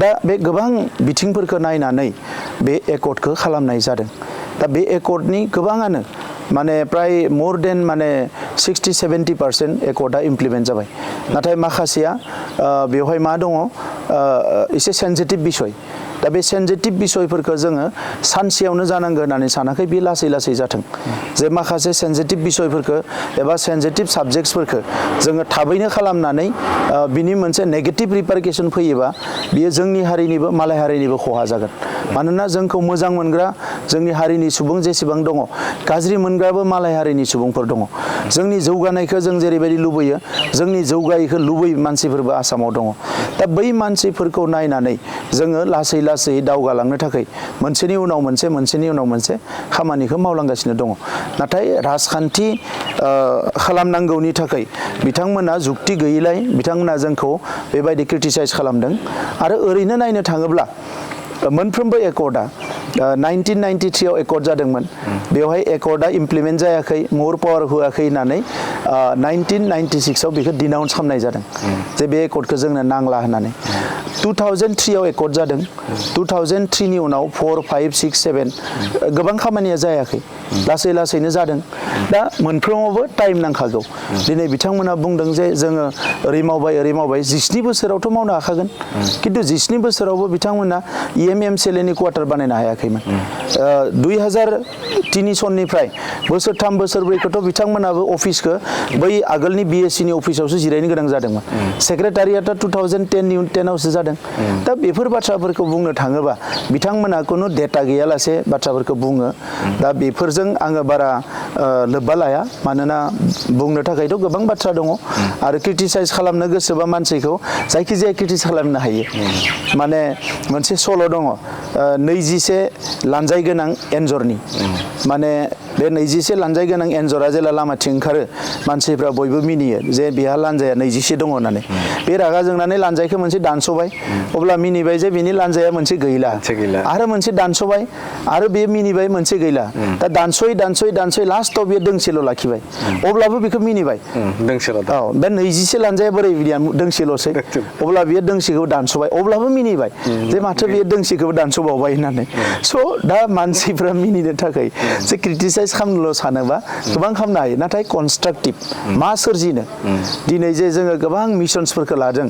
दा बे गोबां बिथिंफोरखौ नायनानै बे एकर्डखौ खालामनाय जादों दा बे एकर्डनि गोबाङानो माने प्राय मोर देन माने 60-70% एकर्डआ इमप्लिमेन्ट जाबाय नाथाय माखासेया बेवहाय मा दङ एसे सेन्सिटिभ बिसय दा बे सेन्सिटिभ बिसयफोरखौ जोङो सानसेयावनो जानांगौ होननानै सानाखै बे लासै लासै जाथों जे माखासे सेन्सिटिभ बिसयफोरखौ एबा सेन्सिटिभ साबजेक्ट्सफोरखौ जोङो थाबैनो खालामनानै बिनि मोनसे नेगेटिभ रिपारकेसन फैयोबा बियो जोंनि हारिनिबो मालाय हारिनिबो खहा जागोन मानोना जोंखौ मोजां मोनग्रा जोंनि हारिनि सुबुं जेसेबां दङ गाज्रि मोनग्राबो मालाय हारिनि सुबुंफोर दङ जोंनि जौगानायखौ जों जेरैबायदि लुबैयो जोंनि जौगायैखौ लुबैयो मानसिफोरबो आसामाव दङ दा बै मानसिफोरखौ नायनानै जोङो लासै लासै दावगालांनो थाखाय मोनसेनि उनाव मोनसे खामानिखौ मावलांगासिनो दङ नाथाय राजखान्थि खालामनांगौनि थाखाय बिथांमोना जुक्ति गैयैलाय बिथांमोना जोंखौ बेबायदि क्रिटिसाइज खालामदों आरो ओरैनो नायनो थाङोब्ला मोनफ्रोमबो एकर्डआ 1993 आव एकर्ड जादोंमोन बेवहाय एकर्डआ इमप्लिमेन्ट जायाखै मोर पावार होआखै होननानै 1996 आव बेखौ डिनाउन्स खालामनाय जादों जे बे एकर्डखौ जोंनो नांला होननानै 2003 आव एकर्ड जादों 2003 नि उनाव 4, 5, 6, 7 गोबां खामानिया जायाखै लासै लासैनो जादों दा मोनफ्रोमावबो टाइम नांखागौ दिनै बिथांमोना बुंदों जे जोङो ओरै मावबाय 17 बोसोरावथ' मावनो हाखागोन खिन्थु 17 बोसोरावबो बिथांमोना EMMCLनि क्वार्टार बानायनो हायाखैमोन 2003 सननिफ्राय बोसोरथाम बोसोरब्रैखौथ' बिथांमोनाबो अफिसखौ बै आगोलनि BSc नि अफिसावसो जिरायनो गोनां जादोंमोन सेक्रेटारियेटआ 2010 आवसो जादों दा बेफोर बाथ्राफोरखौ बुंनो थाङोबा बिथांमोना खुनु डेटा गैयालासे बाथ्राफोरखौ बुङो दा बेफोरजों आङो बारा लोब्बा लाया मानोना बुंनो थाखायथ' गोबां बाथ्रा दङ आरो क्रिटिसाइज खालामनो गोसोबा मानसिखौ जायखिजाया क्रिटिसाइज खालामनो हायो माने मोनसे सल' दङ 21 लानजाय गोनां एन्जरनि माने बे 21 लानजाय गोनां एन्जरा जेला लामाथिं ओंखारो मानसिफ्रा बयबो मिनियो जे बेहा लानजाया 21 दङ होननानै बे रागा जोंनानै लानजायखौ मोनसे दानस'बाय अब्ला मिनिबाय जे बिनि लानजाया मोनसे गैला आरो मोनसे दानस'बाय आरो बे मिनिबाय मोनसे गैला दा दानस'यै लास्टआव बेयो दोंसेल' लाखिबाय अब्लाबो बेखौ मिनिबाय दोंसेल' औ बे 21 लानजाया बोरै दोंसेल'सै अब्ला बियो दोंसेखौ दानस'बाय अब्लाबो मिनिबाय जे माथो बेयो दोंसेखौबो दानस'बावबाय होननानै स' दा मानसिफ्रा मिनिनो थाखाय जे क्रिटिसाइज खालामनोल' सानोबा गोबां खालामनो हायो नाथाय कनस्ट्राक्टिभ मा सोरजिनो दिनै जे जोङो गोबां मिशन्सफोरखौ लादों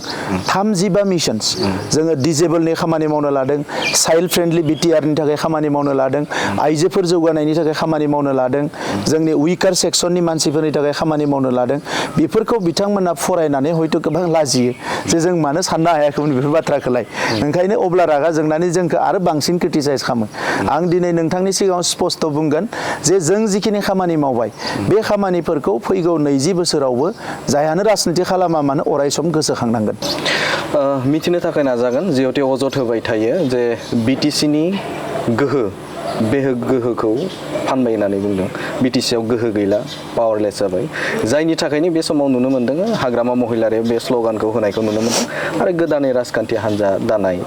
35 मिशन्स जोङो डिजेबोलनि खामानि मावनो लादों चाइल्ड फ्रेन्डलि BTRनि थाखाय खामानि मावनो लादों आइजोफोर जौगानायनि थाखाय खामानि मावनो लादों जोंनि उइकार सेक्सननि मानसिफोरनि थाखाय खामानि मावनो लादों बेफोरखौ बिथांमोना फरायनानै हयथ' गोबां लाजियो जे जों मानो साननो हायाखैमोन बेफोर बाथ्राखौलाय ओंखायनो अब्ला रागा जोंनानै जोंखौ आरो बांसिन क्रिटिसाइज खालामो आं दिनै नोंथांनि सिगाङाव स्पष्ट बुंगोन जे जों जिखिनि खामानि मावबाय बे खामानिफोरखौ फैगौ 20 बोसोरावबो जायानो राजनिति खालामा मानो अराय सम गोसोखांनांगोन मिथिनो थाखाय नाजागोन जिहेतु अजद होबाय थायो जे BTCनि गोहो बे गोहोखौ फानबाय होननानै बुंदों BTCआव गोहो गैला पावारलेस जाबाय जायनि थाखायनो बे समाव नुनो मोन्दों हाग्रामा महिलारिया बे स्ल'गानखौ होनायखौ नुनो मोन्दों आरो गोदानै राजखान्थि हान्जा दानाय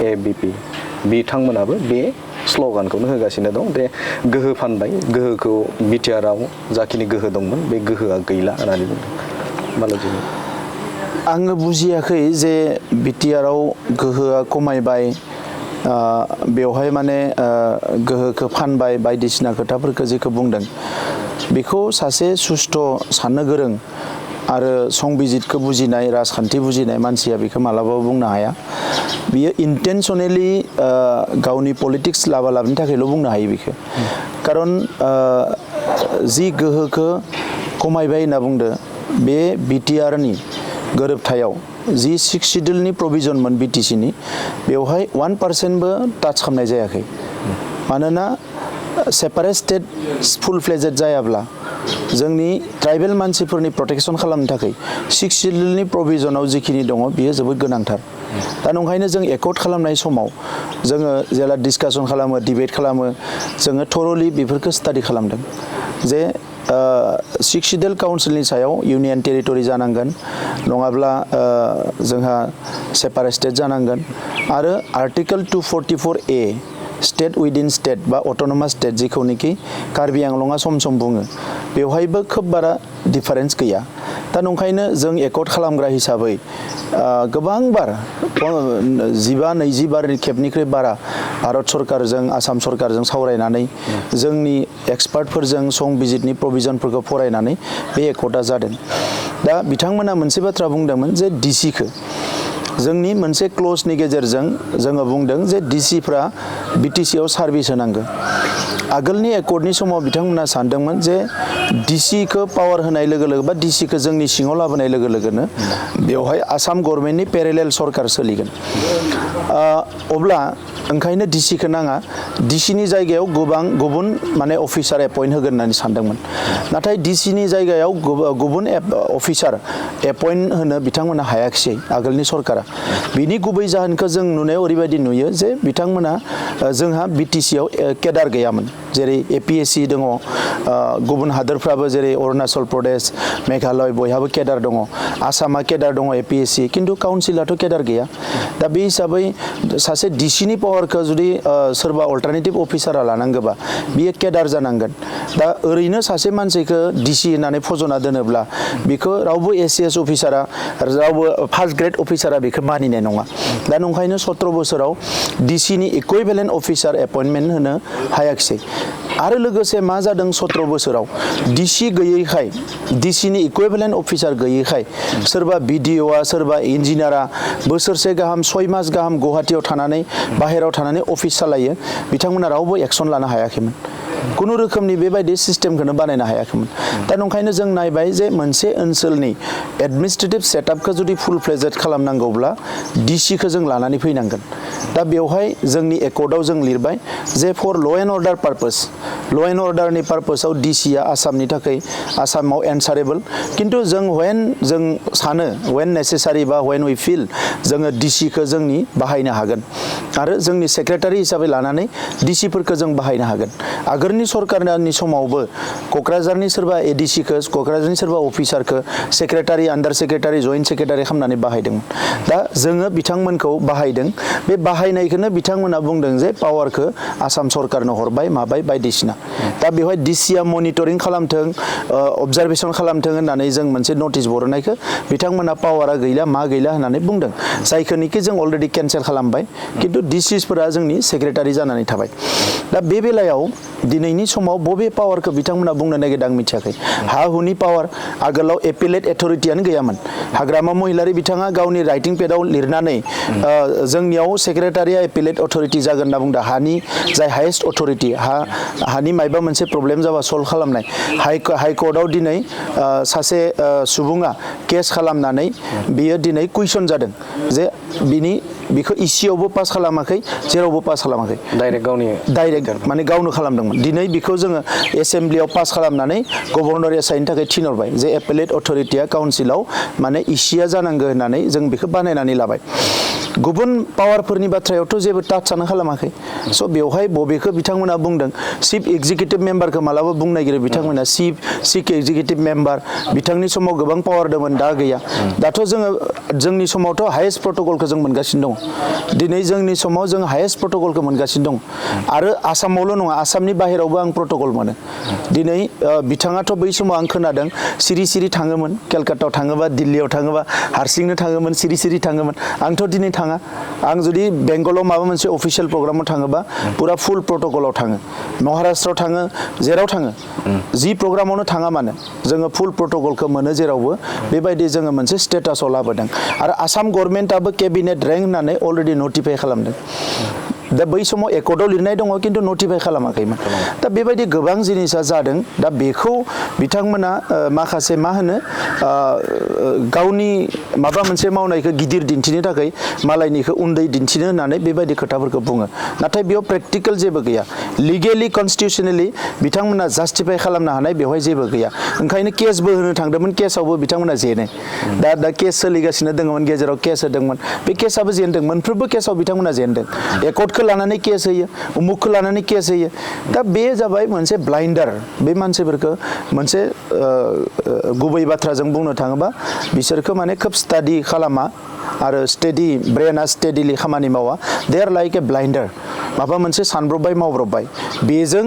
ABP बिथांमोनाबो बे स्ल'गानखौनो होगासिनो दं बे गोहो फानबाय गोहोखौ BTRआव जाखिनि गोहो दंमोन बे गोहोआ गैला होननानै बुंदों माल'जि आङो बुजियाखै जे BTRआव गोहोआ खमायबाय बेवहाय माने गोहोखौ फानबाय बायदिसिना खोथाफोरखौ जेखौ बुंदों बेखौ सासे सुस्थ' साननो गोरों आरो संबिजितखौ बुजिनाय राजखान्थि बुजिनाय मानसिया बेखौ मालाबाबो बुंनो हाया बियो इन्टेनसनेलि गावनि पलिटिक्स लाबोनो थाखायल' बुंनो हायो बेखौ खारन जि गोहोखौ खमायबाय होनना बुंदो बे BTRनि गोरोबथायाव जि 6 शिड्यूलनि प्रोभिजनमोन BTCनि बेवहाय 1%बो टाच खालामनाय जायाखै मानोना सेपारेट स्टेट फुल फ्लेजेड जायाब्ला जोंनि ट्राइबेल मानसिफोरनि प्रोटेक्शन खालामनो थाखाय 6 शिड्यूलनि प्रोभिजनाव जिखिनि दङ बियो जोबोद गोनांथार दा नंखायनो जों एकर्ड खालामनाय समाव जोङो जेला डिसकासन खालामो डिबेट खालामो जोङो थरलि बेफोरखौ स्टाडि खालामदों जे 6 शिड्यूल काउन्सिलनि सायाव इउनियन टेरिटरि जानांगोन नङाब्ला जोंहा सेपारेट स्टेट जानांगोन आरो article 244A state within state बा अट'नमास स्टेट जिखौनोखि कार्बि आंलंआ सम सम बुङो बेवहायबो खोब बारा डिफारेन्स गैया दा नंखायनो जों एकर्ड खालामग्रा हिसाबै गोबां बार 15-20 बार खेबनिख्रुइ बारा भारत सरकारजों आसाम सरकारजों सावरायनानै जोंनि एक्सपार्टफोरजों संबिजितनि प्रोभिजनफोरखौ फरायनानै बे एकर्डआ जादों दा बिथांमोना मोनसे बाथ्रा बुंदोंमोन जे डिसिखौ जोंनि मोनसे क्लजनि गेजेरजों जोङो बुंदों जे डिसिफ्रा BTCआव सार्भिस होनांगौ आगोलनि एकर्डनि समाव बिथांमोना सानदोंमोन जे डिसिखौ पावार होनाय लोगो लोगो बा डिसिखौ जोंनि सिङाव लाबोनाय लोगो लोगोनो बेवहाय आसाम गभर्नमेन्टनि पेरेलेल सरकार सोलिगोन अब्ला ओंखायनो डिसिखौ नाङा डिसिनि जायगायाव गुबुन माने अफिसार एपइन्ट होगोन होननानै सानदोंमोन नाथाय डिसिनि जायगायाव गुबुन अफिसार एपइन्ट होनो बिथांमोना हायाखिसै आगोलनि सरकारा बिनि गुबै जाहोनखौ जों नुनायाव ओरैबायदि नुयो जे बिथांमोना जोंहा BTCआव केडार गैयामोन जेरै APSC दङ गुबुन हादोरफ्राबो जेरै अरुणाचल प्रदेश मेघालय बयहाबो केडार दङ आसामा केडार दङ APSC खिन्थु काउन्सिलाथ' केडार गैया दा बे हिसाबै सासे डिसिनि पावारखौ जुदि सोरबा अल्टारनेटिभ अफिसारा लानांगौबा बियो केडार जानांगोन दा ओरैनो सासे मानसिखौ डिसि होननानै फज'ना दोनोब्ला बेखौ रावबो ACS अफिसारा रावबो फार्स्ट ग्रेड अफिसारा बेखौ मानिनाय नङा दा नंखायनो 17 बोसोराव डिसिनि इकुइभेलेन्ट अफिसार एपइन्टमेन्ट होनो हायाखिसै आरो लोगोसे मा जादों 17 बोसोराव डिसि गैयैखाय डिसिनि इकुइभेलेन्ट अफिसार गैयैखाय सोरबा BDOआ सोरबा इन्जिनियारा बोसोरसे गाहाम 6 मास गाहाम गुवाहाटीयाव थानानै बाहेरायाव थानानै अफिस सालायो बिथांमोना रावबो एक्सन लानो हायाखैमोन कुनु रोखोमनि बेबायदि सिस्टेमखौनो बानायनो हायाखैमोन दा नंखायनो जों नायबाय जे मोनसे ओनसोलनि एडमिनिस्ट्रेटिभ सेटआपखौ जुदि फुल फ्लेजेड खालामनांगौब्ला डिसिखौ जों लानानै फैनांगोन दा बेवहाय जोंनि एकर्डआव जों लिरबाय जे फर ल' एन्ड अर्डार पार्पस ल' एन्ड अर्डारनि पार्पसाव डिसिआ आसामनि थाखाय आसामाव एन्सारेबल खिन्थु जों जों सानो वेन नेसेसारि बा वेन वी फिल जोङो डिसिखौ जोंनि बाहायनो हागोन आरो जोंनि सेक्रेटारि हिसाबै लानानै डिसिफोरखौ जों बाहायनो हागोन आगोलनि सरकारनि समावबो क'क्राझारनि सोरबा एडिसिखौ क'क्राझारनि सोरबा अफिसारखौ सेक्रेटारि आन्डार सेक्रेटारि जइन्ट सेक्रेटारि खालामनानै बाहायदोंमोन दा जोङो बिथांमोनखौ बाहायदों बे बाहायनायखौनो बिथांमोना बुंदों जे पावारखौ आसाम सरकारनो हरबाय माबाय बायदिसिना दा बेवहाय डिसिआ मनिटरिं खालामथों अबजारभेसन खालामथों होननानै जों मोनसे नटिस बरनायखौ बिथांमोना पावारा गैला मा गैला होननानै बुंदों जायखौनोखि जों अलरेडि केन्सेल खालामबाय खिन्थु डिसिसफोरा जोंनि सेक्रेटारि जानानै थाबाय दा बे बेलायाव दिनैनि समाव बबे पावारखौ बिथांमोना बुंनो नागिरदों आं मिथियाखै हा हुनि पावार आगोलाव एपिलेट अथरिटियानो गैयामोन हाग्रामा महिलारि बिथाङा गावनि राइटिं पेडआव लिरनानै जोंनियाव सेक्रेटारिया एपिलेट अथरिटि जागोन होनना बुंदों हानि जाय हाइएस्ट अथरिटि हानि मायबा मोनसे प्रब्लेम जाबा सल्भ खालामनाय हाइकर्टआव दिनै सासे सुबुङा केस खालामनानै बियो दिनै कुइसन जादों जे बिखौ इसिआवबो पास खालामाखै जेरावबो पास खालामाखै डाइरेक्ट माने गावनो खालामदोंमोन दिनै बेखौ जोङो एसेम्ब्लियाव पास खालामनानै गभर्नर एसाइनि थाखाय थिनहरबाय जे एपेलेट अथरिटिया काउन्सिलाव माने इसिआ जानांगौ होननानै जों बेखौ बानायनानै लाबाय गुबुन पावारफोरनि बाथ्रायावथ' जेबो टाचानो खालामाखै स' बेवहाय बबेखौ बिथांमोना बुंदों चिफ एक्जिकिउटिभ मेम्बारखौ मालाबा बुंनो नागिरो बिथांमोना चिफ एक्जिकिउटिभ मेम्बार बिथांनि समाव गोबां पावार दंमोन दा गैया दाथ' जोंनि समावथ' हाइएस्ट प्रट'कलखौ जों मोनगासिनो दङ दिनै जोंनि समाव जों हाइएस्ट प्रट'कलखौ मोनगासिनो दं आरो आसामावल' नङा आसामनि बाहेरावबो आं प्रट'कल मोनो दिनै बिथाङाथ' बै समाव आं खोनादों सिरि सिरि थाङोमोन केलकातायाव थाङोबा दिल्लीयाव थाङोबा हारसिंनो थाङोमोन सिरि सिरि थाङोमोन आंथ' दिनै थाङा आं जुदि बेंगलाव माबा मोनसे अफिसियेल प्रग्रामाव थाङोबा पुरा फुल प्रट'कलाव थाङो महाराष्ट्रआव थाङो जेराव थाङो जि प्रग्रामावनो थाङा मानो जोङो फुल प्रट'कलखौ मोनो जेरावबो बेबायदि जोङो मोनसे स्टेटासाव लाबोदों आरो आसाम गभर्नमेन्टआबो केबिनेट रेंक होननानै अलरेडि नटिफाइ खालामदों दा बै समाव एकर्डआव लिरनाय दङ खिन्थु नटिफाइ खालामाखैमोन दा बेबायदि गोबां जिनिसा जादों दा बेखौ बिथांमोना माखासे मा होनो गावनि माबा मोनसे मावनायखौ गिदिर दिन्थिनो थाखाय मालायनिखौ उन्दै दिन्थिनो होननानै बेबायदि खोथाफोरखौ बुङो नाथाय बेयाव प्रेक्टिकेल जेबो गैया लिगेलि कनस्टिटिउसनेलि बिथांमोना जास्टिफाइ खालामनो हानाय बेवहाय जेबो गैया ओंखायनो केसबो होनो थांदोंमोन केसआवबो बिथांमोना जेनो दा केस सोलिगासिनो दङमोन गेजेराव केस होदोंमोन बे केसआबो जेनदों मोनफ्रोमबो केसआव बिथांमोना जेनदों एकर्डखौ लानानै केस होयो उमुकखौ लानानै केस होयो दा बे जाबाय मोनसे ब्लाइन्डार बे मानसिफोरखौ मोनसे गुबै बाथ्राजों बुंनो थाङोबा बिसोरखौ माने खोब स्टाडि खालामा आरो स्टेडि ब्रेना स्टेडिलि खामानि मावा दे आर लाइक ए ब्लाइन्डार माबा मोनसे सानब्रबबाय मावब्रबबाय बेजों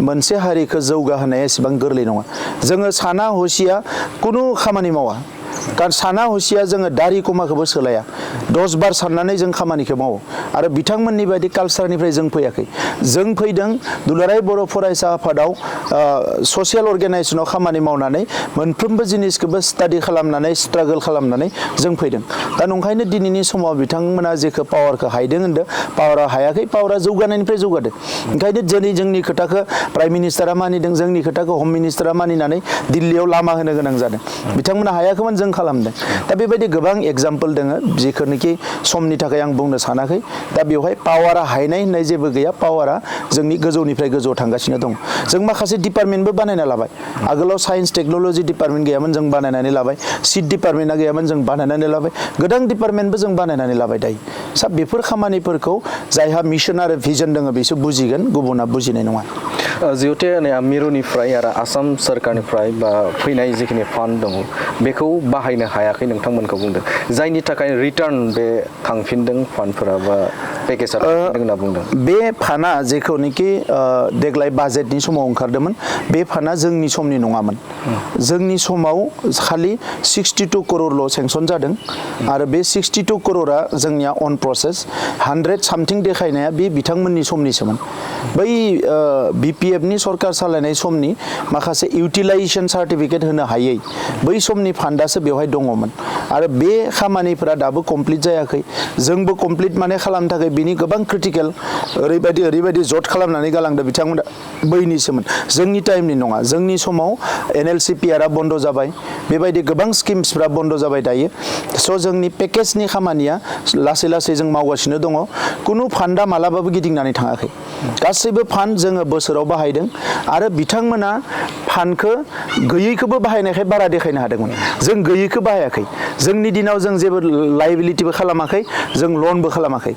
मोनसे हारिखौ जौगाहोनाया एसेबां गोरलै नङा जोङो साना हसिया खुनु खामानि मावा कारण साना हसिया जोङो दारि कमाखौबो सोलाया 10 बार साननानै जों खामानिखौ मावो आरो बिथांमोननि बायदि कालचारनिफ्राय जों फैयाखै जों फैदों दुलाराय बर' फरायसा आफादाव ससियेल अर्गेनाइजेसनाव खामानि मावनानै मोनफ्रोमबो जिनिसखौबो स्टाडि खालामनानै स्ट्रागल खालामनानै जों फैदों दा नंखायनो दिनैनि समाव बिथांमोना जेखौ पावारखौ हायदों होनदों पावारा हायाखै पावारा जौगानायनिफ्राय जौगादों ओंखायनो दिनै जोंनि खोथाखौ प्राइम मिनिस्टारा मानिदों जोंनि खोथाखौ हम मिनिस्टारा मानिनानै दिल्लीयाव लामा होनो गोनां जादों बिथांमोना हायाखैमोन जों खालामदों दा बेबायदि गोबां एग्जाम्पल दोङो जिखौनोखि समनि थाखाय आं बुंनो सानाखै दा बेवहाय पावारा हायनाय होननाय जेबो गैया पावारा जोंनि गोजौनिफ्राय गोजौआव थांगासिनो दं जों माखासे डिपार्टमेन्टबो बानायना लाबाय आगोलाव साइन्स टेक्न'लजि डिपार्टमेन्ट गैयामोन जों बानायनानै लाबाय सिट डिपार्टमेन्टआ गैयामोन जों बानायनानै लाबाय गोदान डिपार्टमेन्टबो जों बानायनानै लाबाय दायो सा बेफोर खामानिफोरखौ जायहा मिशन आरो भिजन दङ बिसोर बुजिगोन गुबुना बुजिनाय नङा जिहेतु मिरुनिफ्राय आरो आसाम सोरखारनिफ्राय बा फैनाय जिखिनि फान्ड दङ बेखौ बाहायनो हायाखै नोंथांमोनखौ बुंदों जायनि थाखाय रिटार्न बे खांफिनदों फान्डफोरा बा पेकेजआ होनना बुंदों बे फान्डआ जेखौनोखि देग्लाय बाजेटनि समाव ओंखारदोंमोन बे फान्डआ जोंनि समनि नङामोन जोंनि समाव खालि 62 करोड़ल' सेंसन जादों आरो बे 62 करोड़ा जोंनिया अन प्रसेस 100 सामथिं देखायनाया बे बिथांमोननि समनिसोमोन बै BPFनि सरकार सालायनाय समनि माखासे इउटिलाइजेसन सार्टिफिकेट होनो हायै बै समनि फान्डासो बेवहाय दङमोन आरो बे खामानिफोरा दाबो कमप्लिट जायाखै जोंबो कमप्लिट माने खालामनो थाखाय बिनि गोबां क्रिटिकेल ओरैबायदि जट खालामनानै गालांदों बिथांमोना बैनिसोमोन जोंनि टाइमनि नङा जोंनि समाव NLCPRआ बन्द जाबाय बेबायदि गोबां स्किम्सफ्रा बन्द जाबाय दायो स' जोंनि पेकेजनि खामानिया लासै लासै जों मावगासिनो दङ कुनु फान्डा मालाबाबो गिदिंनानै थाङाखै गासैबो फान्ड जोङो बोसोराव बाहायदों आरो बिथांमोना फान्डखौ गैयैखौबो बाहायनायखाय बारा देखायनो हादोंमोन जों गैयैखौ बाहायाखै जोंनि दिनाव जों जेबो लाइबिलिटिबो खालामाखै जों लनबो खालामाखै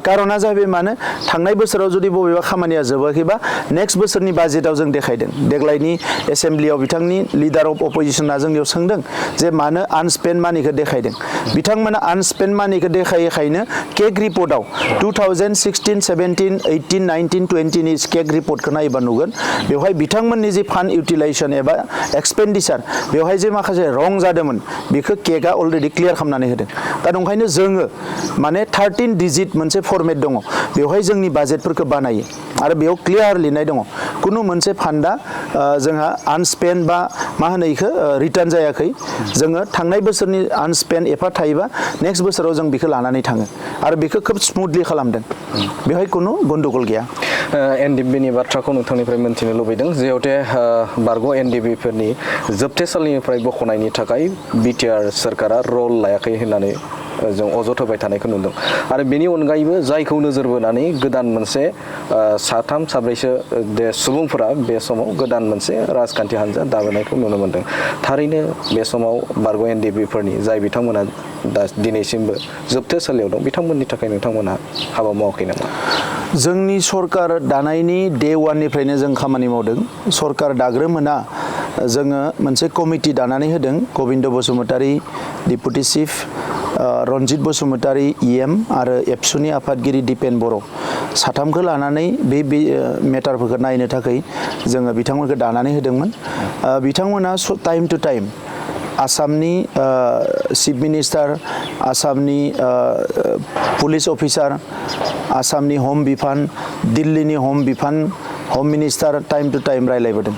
कारना जाहैबाय मानो थांनाय बोसोराव जुदि बबेबा खामानिया जोबाखैबा नेक्स्ट बोसोरनि बाजेटाव जों देखायदों देग्लायनि एसेम्ब्लियाव बिथांनि लिडार अफ अपोजिसना जोंनियाव सोंदों जे मानो आनस्पेन्ड मानिखौ देखायदों बिथांमोना आनस्पेन्ड मानिखौ देखायैखायनो केग रिपर्टआव 2016, 17, 18, 19, 20 नि केग रिपर्टखौ नायोबा नुगोन बेवहाय बिथांमोननि जे फान्ड इउटिलाइजेसन एबा एक्सपेन्डिचार बेवहाय जे माखासे रं जादोंमोन बेखौ केगआ अलरेडि क्लियार खालामनानै होदों दा ओंखायनो जोङो माने 13 डिजिट मोनसे फर्मेट दङ बेवहाय जोंनि बाजेटफोरखौ बानायो आरो बेयाव क्लियार लिरनाय दङ कुनु मोनसे फान्डा जोंहा आनस्पेन्ड बा मा होनो इखौ रिटार्न जायाखै जोङो थांनाय बोसोरनि आनस्पेन्ड एफा थायोबा नेक्स्ट बोसोराव जों बेखौ लानानै थाङो आरो बेखौ खोब स्मुथलि खालामदों बेवहाय कुनु गन्डगल गैया NDFBनि बाथ्राखौ नोंथांनिफ्राय मोन्थिनो लुबैदों जिहेतु बारग' NDFBफोरनि जोबथेसालिनिफ्राय बख'नायनि थाखाय BTR सोरखारा रल लायाखै होननानै जों अजद होबाय थानायखौ नुदों आरो बेनि अनगायैबो जायखौ नोजोर बोनानै गोदान मोनसे साथाम साब्रैसो सुबुंफोरा बे समाव गोदान मोनसे राजखान्थि हान्जा दाबोनायखौ नुनो मोन्दों थारैनो बे समाव बारग' NDFBफोरनि जाय बिथांमोना दा दिनैसिमबो जोबथेसालियाव दं बिथांमोननि थाखाय नोंथांमोना हाबा मावाखै नामा जोंनि सरकार दानायनि डे वाननिफ्रायनो जों खामानि मावदों सरकार दाग्रोमोना जोङो मोनसे कमिटि दानानै होदों Gobinda Basumatary deputy chief Ranjit Basumatary EM आरो एबसुनि आफादगिरि दिपेन बर' साथामखौ लानानै बे मेटारफोरखौ नायनो थाखाय जोङो बिथांमोनखौ दानानै होदोंमोन बिथांमोना टाइम टु टाइम आसामनि चिफ मिनिस्टार आसामनि पुलिस अफिसार आसामनि हम बिफान दिल्लीनि हम बिफान हम मिनिस्टार टाइम टु टाइम रायलायबोदों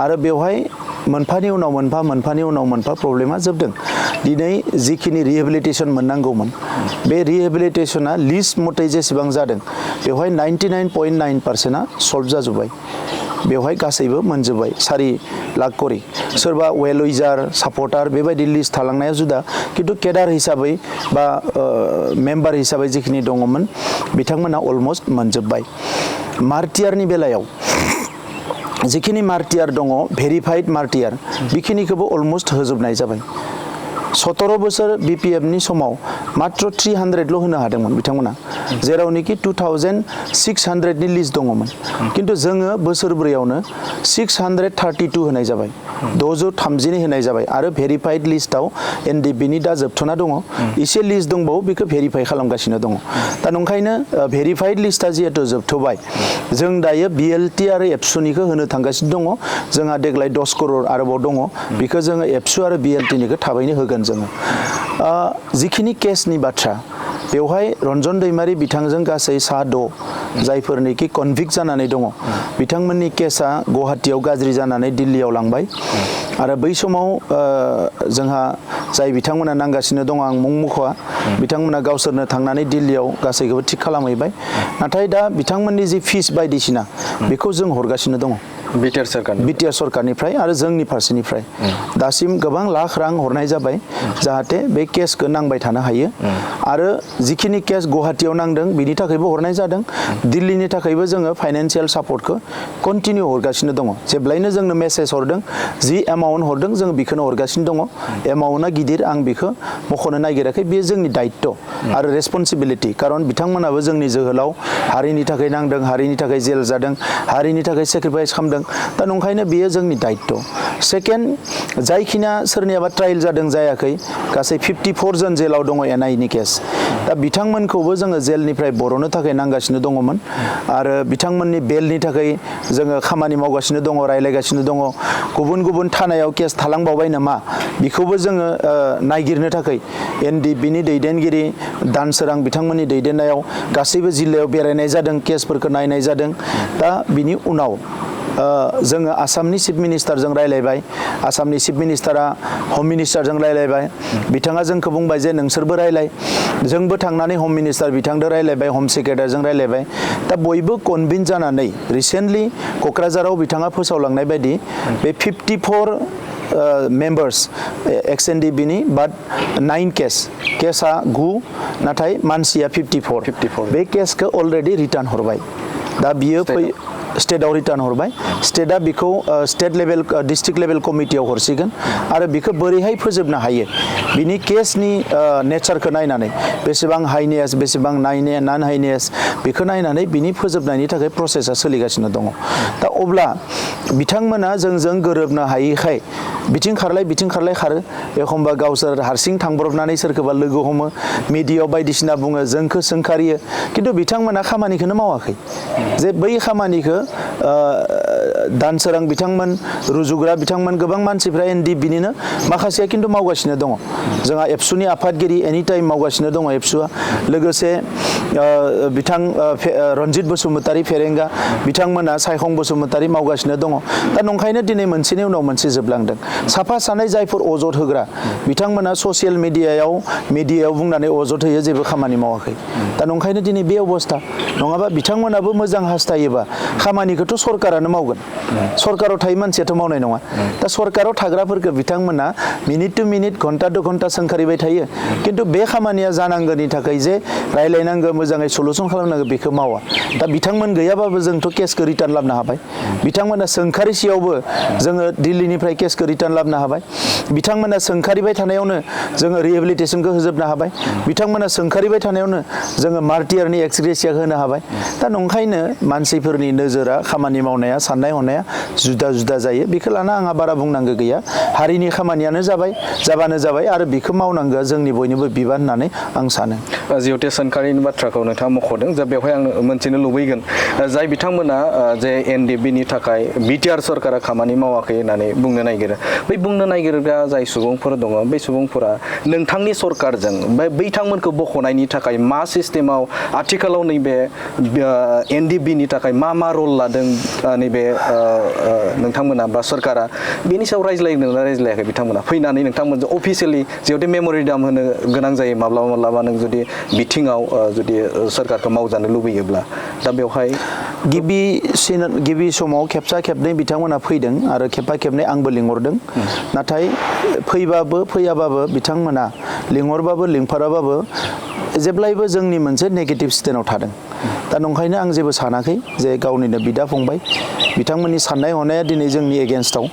आरो बेवहाय मोनफानि उनाव मोनफा प्रब्लेमा जोबदों दिनै जिखिनि रिहेबिलिटेसन मोननांगौमोन बे रिहेबिलिटेसना लिस्ट मथे जेसेबां जादों बेवहाय 99.9%आ सल्भ जाजोब्बाय बेवहाय गासैबो मोनजोब्बाय 4 लाख करि सोरबा वेल उइजार सापर्टार बेबायदि लिस्ट थालांनाया जुदा किन्तु केडार हिसाबै बा मेम्बार हिसाबै जिखिनि दङमोन बिथांमोना अलमोस्ट मोनजोब्बाय मार्टियारनि बेलायाव जिखिनि मार्टियार दङ भेरिफाइड मार्टियार बेखिनिखौबो अलमोस्ट होजोबनाय जाबाय 17 बोसोर BPFनि समाव मात्र 300ल' होनो हादोंमोन बिथांमोना जेरावनोखि 2600नि लिस्ट दङमोन किन्तु जोङो बोसोरब्रैयावनो 632 होनाय जाबाय 630 होनाय जाबाय आरो भेरिफाइड लिस्टआव NDFBनि दा जोबथ'ना दङ एसे लिस्ट दंबावो बेखौ भेरिफाइ खालामगासिनो दङ दा नंखायनो भेरिफाइड लिस्टआ जिहेतु जोबथ'बाय जों दायो BLT आरो एबसुनिखौ होनो थांगासिनो दङ जोंहा देग्लाय 10 करोड़ आरोबाव दङ बेखौ जोङो एबसु आरो BLTनिखौ थाबैनो होगोन जोङो जिखिनि केसनि बाथ्रा बेवहाय रन्जन दैमारी बिथांजों गासै सा 6 जायफोरनिखि कनभिक्ट जानानै दङ बिथांमोननि केसा गुवाहाटीयाव गाज्रि जानानै दिल्लीयाव लांबाय आरो बै समाव जोंहा जाय बिथांमोना नांगासिनो दङ आं मुं मख'आ बिथांमोना गावसोरनो थांनानै दिल्लीयाव गासैखौबो थिग खालामहैबाय नाथाय दा बिथांमोननि जि फिस बायदिसिना बेखौ जों हरगासिनो दङ BTR सरकारनिफ्राय आरो जोंनि फारसेनिफ्राय दासिम गोबां लाख रां हरनाय जाबाय जाहाथे बे केसखौ नांबाय थानो हायो आरो जिखिनि केस गुवाहाटीयाव नांदों बिनि थाखायबो हरनाय जादों दिल्लीनि थाखायबो जोङो फाइनान्सियेल सापर्टखौ कन्टिनिउ हरगासिनो दङ जेब्लायनो जोंनो मेसेज हरदों जि एमाउन्ट हरदों जों बेखौनो हरगासिनो दङ एमाउन्टआ गिदिर आं बेखौ मख'नो नागिराखै बेयो जोंनि दायित्व आरो रेसपन्सिबिलिटि खारन बिथांमोनाबो जोंनि जोहोलाव हारिनि थाखाय नांदों हारिनि थाखाय जेल जादों हारिनि थाखाय सेक्रिफाइस खालामदों दा नंखायनो बेयो जोंनि दायित्व सेकेन्ड जायखिना सोरनियाबा ट्रायल जादों जायाखै गासै 54 जन जेलाव दङ NIनि केस दा बिथांमोनखौबो जोङो जेलनिफ्राय बर'नो थाखाय नांगासिनो दङमोन आरो बिथांमोननि बेलनि थाखाय जोङो खामानि मावगासिनो दङ रायलायगासिनो दङ गुबुन थानायाव केस थालांबावबाय नामा बेखौबो जोङो नायगिरनो थाखाय NDFBनि दैदेनगिरि दानसोरां बिथांमोननि दैदेननायाव गासैबो जिल्लायाव बेरायनाय जादों केसफोरखौ नायनाय जादों दा बिनि उनाव जोङो आसामनि चिफ मिनिस्टारजों रायलायबाय आसामनि चिफ मिनिस्टारा हम मिनिस्टारजों रायलायबाय बिथाङा जोंखौ बुंबाय जे नोंसोरबो रायलाय जोंबो थांनानै हम मिनिस्टार बिथांजों रायलायबाय हम सेक्रेटारिजों रायलायबाय दा बयबो कनभिन्स जानानै रिसेन्टलि क'क्राझाराव बिथाङा फोसावलांनाय बायदि बे 54 मेम्बार्स NDFBनि बाट 9 केसा 9 नाथाय मानसिया 54 बे केसखौ अलरेडि रिटार्न हरबाय दा बियो स्टेटआव रिटार्न हरबाय स्टेटआ बेखौ स्टेट लेभेल डिस्ट्रिक्ट लेभेल कमिटियाव हरसिगोन आरो बेखौ बोरैहाय फोजोबनो हायो बिनि केसनि नेचारखौ नायनानै बेसेबां हाइनेस बेसेबां नन हाइनेस बेखौ नायनानै बिनि फोजोबनायनि थाखाय प्रसेसा सोलिगासिनो दङ दा अब्ला बिथांमोना जोंजों गोरोबनो हायैखाय बिथिं खारलाय खारो एखमबा गावसोर हारसिं थांब्रबनानै सोरखौबा लोगो हमो मिडियायाव बायदिसिना बुङो जोंखौ सोंखारियो खिन्थु बिथांमोना खामानिखौनो मावाखै जे बै खामानिखौ दानसोरां बिथांमोन रुजुग्रा बिथांमोन गोबां मानसिफ्रा NDFBनिनो माखासेया खिन्थु मावगासिनो दङ जोंहा एबसुनि आफादगिरि एनि टाइम मावगासिनो दङ एबसुआ लोगोसे बिथां रन्जित बसुमतारी फेरेंगा बिथांमोना सायखं बसुमतारी मावगासिनो दङ दा नंखायनो दिनै मोनसेनि उनाव मोनसे जोबलांदों साफा सानै जायफोर अजद होग्रा बिथांमोना ससियेल मिडियायाव बुंनानै अजद होयो जेबो खामानि मावाखै दा नंखायनो दिनै बे अबस्था नङाबा बिथांमोनाबो मोजां हास्थायोबा खामानिखौथ' सरकारानो मावगोन सरकाराव थायो मानसियाथ' मावनाय नङा दा सरकाराव थाग्राफोरखौ बिथांमोना मिनिट टु मिनिट घन्टा 2 घन्टा सोंखारिबाय थायो खिन्थु बे खामानिया जानांगौनि थाखाय जे रायलायनांगौ मोजाङै सलुसन खालामनांगौ बेखौ मावा दा बिथांमोन गैयाबाबो जोंथ' केसखौ रिटार्न लाबोनो हाबाय बिथांमोना सोंखारिसेयावबो जोङो दिल्लीनिफ्राय केसखौ रिटार्न लाबोनो हाबाय बिथांमोना सोंखारिबाय थानायावनो जोङो रिहेबिलिटेसनखौ होजोबनो हाबाय बिथांमोना सोंखारिबाय थानायावनो जोङो मार्टियारनि एक्सग्रेसिया होनो हाबाय दा नंखायनो मानसिफोरनि नोजोरा खामानि मावनाया साननाय हनाया जुदा जायो बेखौ लाना आंहा बारा बुंनांगौ गैया हारिनि खामानियानो जाबानो जाबाय आरो बेखौ मावनांगौआ जोंनि बयनिबो बिबान होननानै आं सानो जिहेतु सोंखारिनि बाथ्राखौ नोंथाङा मख'दों जा बेवहाय आं मोनथिनो लुबैगोन जाय बिथांमोना जे NDFBनि थाखाय BTR सरकारा खामानि मावाखै होननानै बुंनो नागिरो बै बुंनो नागिरग्रा जाय सुबुंफोर दङ बै सुबुंफोरा नोंथांनि सरकारजों बिथांमोनखौ बख'नायनि थाखाय मा सिस्टेमाव आथिखालाव नैबे NDFBनि थाखाय मा रल लादों नैबे नोंथांमोना बा सरकारा बेनि सायाव रायज्लायदोंना रायज्लायाखै बिथांमोना फैनानै नोंथांमोनजों अफिसियेलि जिहेतु मेम'रेन्डाम होनो गोनां जायो माब्लाबा नों जुदि बिथिङाव जुदि सरकारखौ मावजानो लुबैयोब्ला दा बेवहाय गिबि समाव खेबसा खेबनै बिथांमोना फैदों आरो खेबफा खेबनै आंबो लिंहरदों नाथाय फैबाबो फैयाबाबो बिथांमोना लिंहरबाबो लिंफाराबाबो जेब्लायबो जोंनि मोनसे नेगेटिभ स्टेन्डआव थादों दा नंखायनो आं जेबो सानाखै जे गावनिनो बिदा फंबाय बिथांमोननि साननाय हनाया दिनै जोंनि एगेन्स्टआव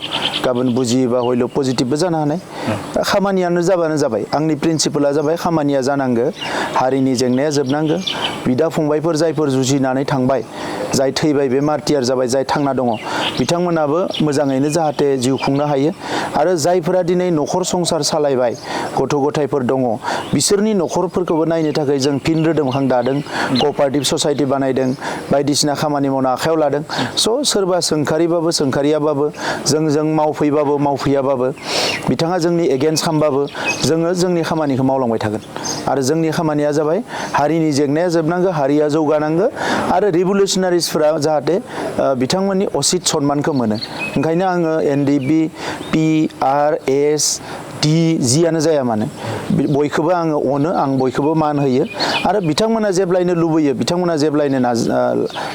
गाबोन बुजियोबा हयल' पजिटिभबो जानो हानाय खामानियानो जाबानो जाबाय आंनि प्रिन्सिपला जाबाय खामानिया जानांगौ हारिनि जेंनाया जोबनांगौ बिदा फंबायफोर जायफोर जुजिनानै थांबाय जाय थैबाय बे मार्टियार जाबाय जाय थांना दङ बिथांमोनाबो मोजाङैनो जाहाथे जिउ खुंनो हायो आरो जायफोरा दिनै न'खर संसार सालायबाय गथ' गथायफोर दङ बिसोरनि न'खरफोरखौबो नायनो थाखाय जों फिन रोदोमखां दादों कअपारेटिभ ससाइटि बानायदों बायदिसिना खामानि मावनो आखायाव लादों स' सोरबा सोंखारिबाबो सोंखारियाबाबो जों मावफैबाबो मावफैयाबाबो बिथाङा जोंनि एगेन्स्ट खालामबाबो जोङो जोंनि खामानिखौ मावलांबाय थागोन आरो जोंनि खामानिया जाबाय हारिनि जेंनाया जोबनांगौ हारिया जौगानांगौ आरो रिभलिउसनारिसफोरा जाहाथे बिथांमोननि असित सन्मानखौ मोनो ओंखायनो आङो NDFB PRS D जियानो जाया मानो बयखौबो आङो अनो आं बयखौबो मान होयो आरो बिथांमोना जेब्लायनो लुबैयो बिथांमोना जेब्लायनो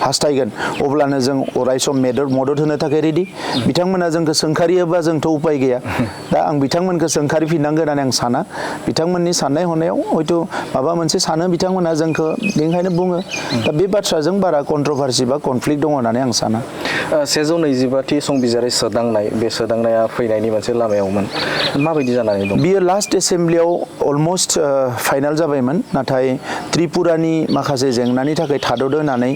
हास्थायगोन अब्लानो जों अरायसम मदद होनो थाखाय रेडि बिथांमोना जोंखौ सोंखारियोबा जोंथ' उपाय गैया दा आं बिथांमोनखौ सोंखारिफिननांगोन होननानै आं साना बिथांमोननि साननाय हनायाव हयथ' माबा मोनसे सानो बिथांमोना जोंखौ बेनिखायनो बुङो दा बे बाथ्राजों बारा कन्ट्रभारसि बा कनफ्लिक्ट दङ होननानै आं साना 125थि संबिजिरारि सोदांनाय बे सोदांनाया फैनायनि मोनसे लामायावमोन माबायदि जानानै दं बियो लास्ट एसेम्ब्लियाव अलमस्ट फाइनाल जाबायमोन नाथाय त्रिपुरानि माखासे जेंनानि थाखाय थाद'दो होननानै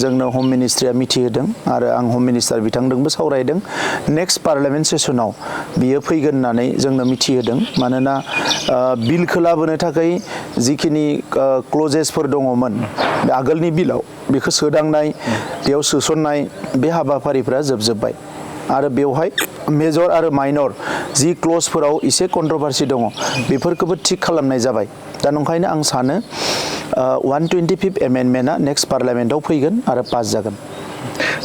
जोंनो होम मिनिस्ट्रिया मिथिहोदों आरो आं होम मिनिस्टार बिथांजोंबो सावरायदों नेक्स्ट पार्लियामेन्ट सेसनाव बियो फैगोन होननानै जोंनो मिथिहोदों मानोना बिलखौ लाबोनो थाखाय जिखिनि क्लजेसफोर दङमोन बे आगोलनि बिलाव बेखौ सोदांनाय बेयाव सोसननाय बे हाबाफारिफ्रा जोबजोब्बाय आरो बेवहाय मेजर आरो माइनर जि क्लजफोराव एसे कन्ट्रभारसि दङ बेफोरखौबो थिग खालामनाय जाबाय दा नंखायनो आं सानो 125th एमेन्डमेन्टआ नेक्स्ट पार्लियामेन्टआव फैगोन आरो पास जागोन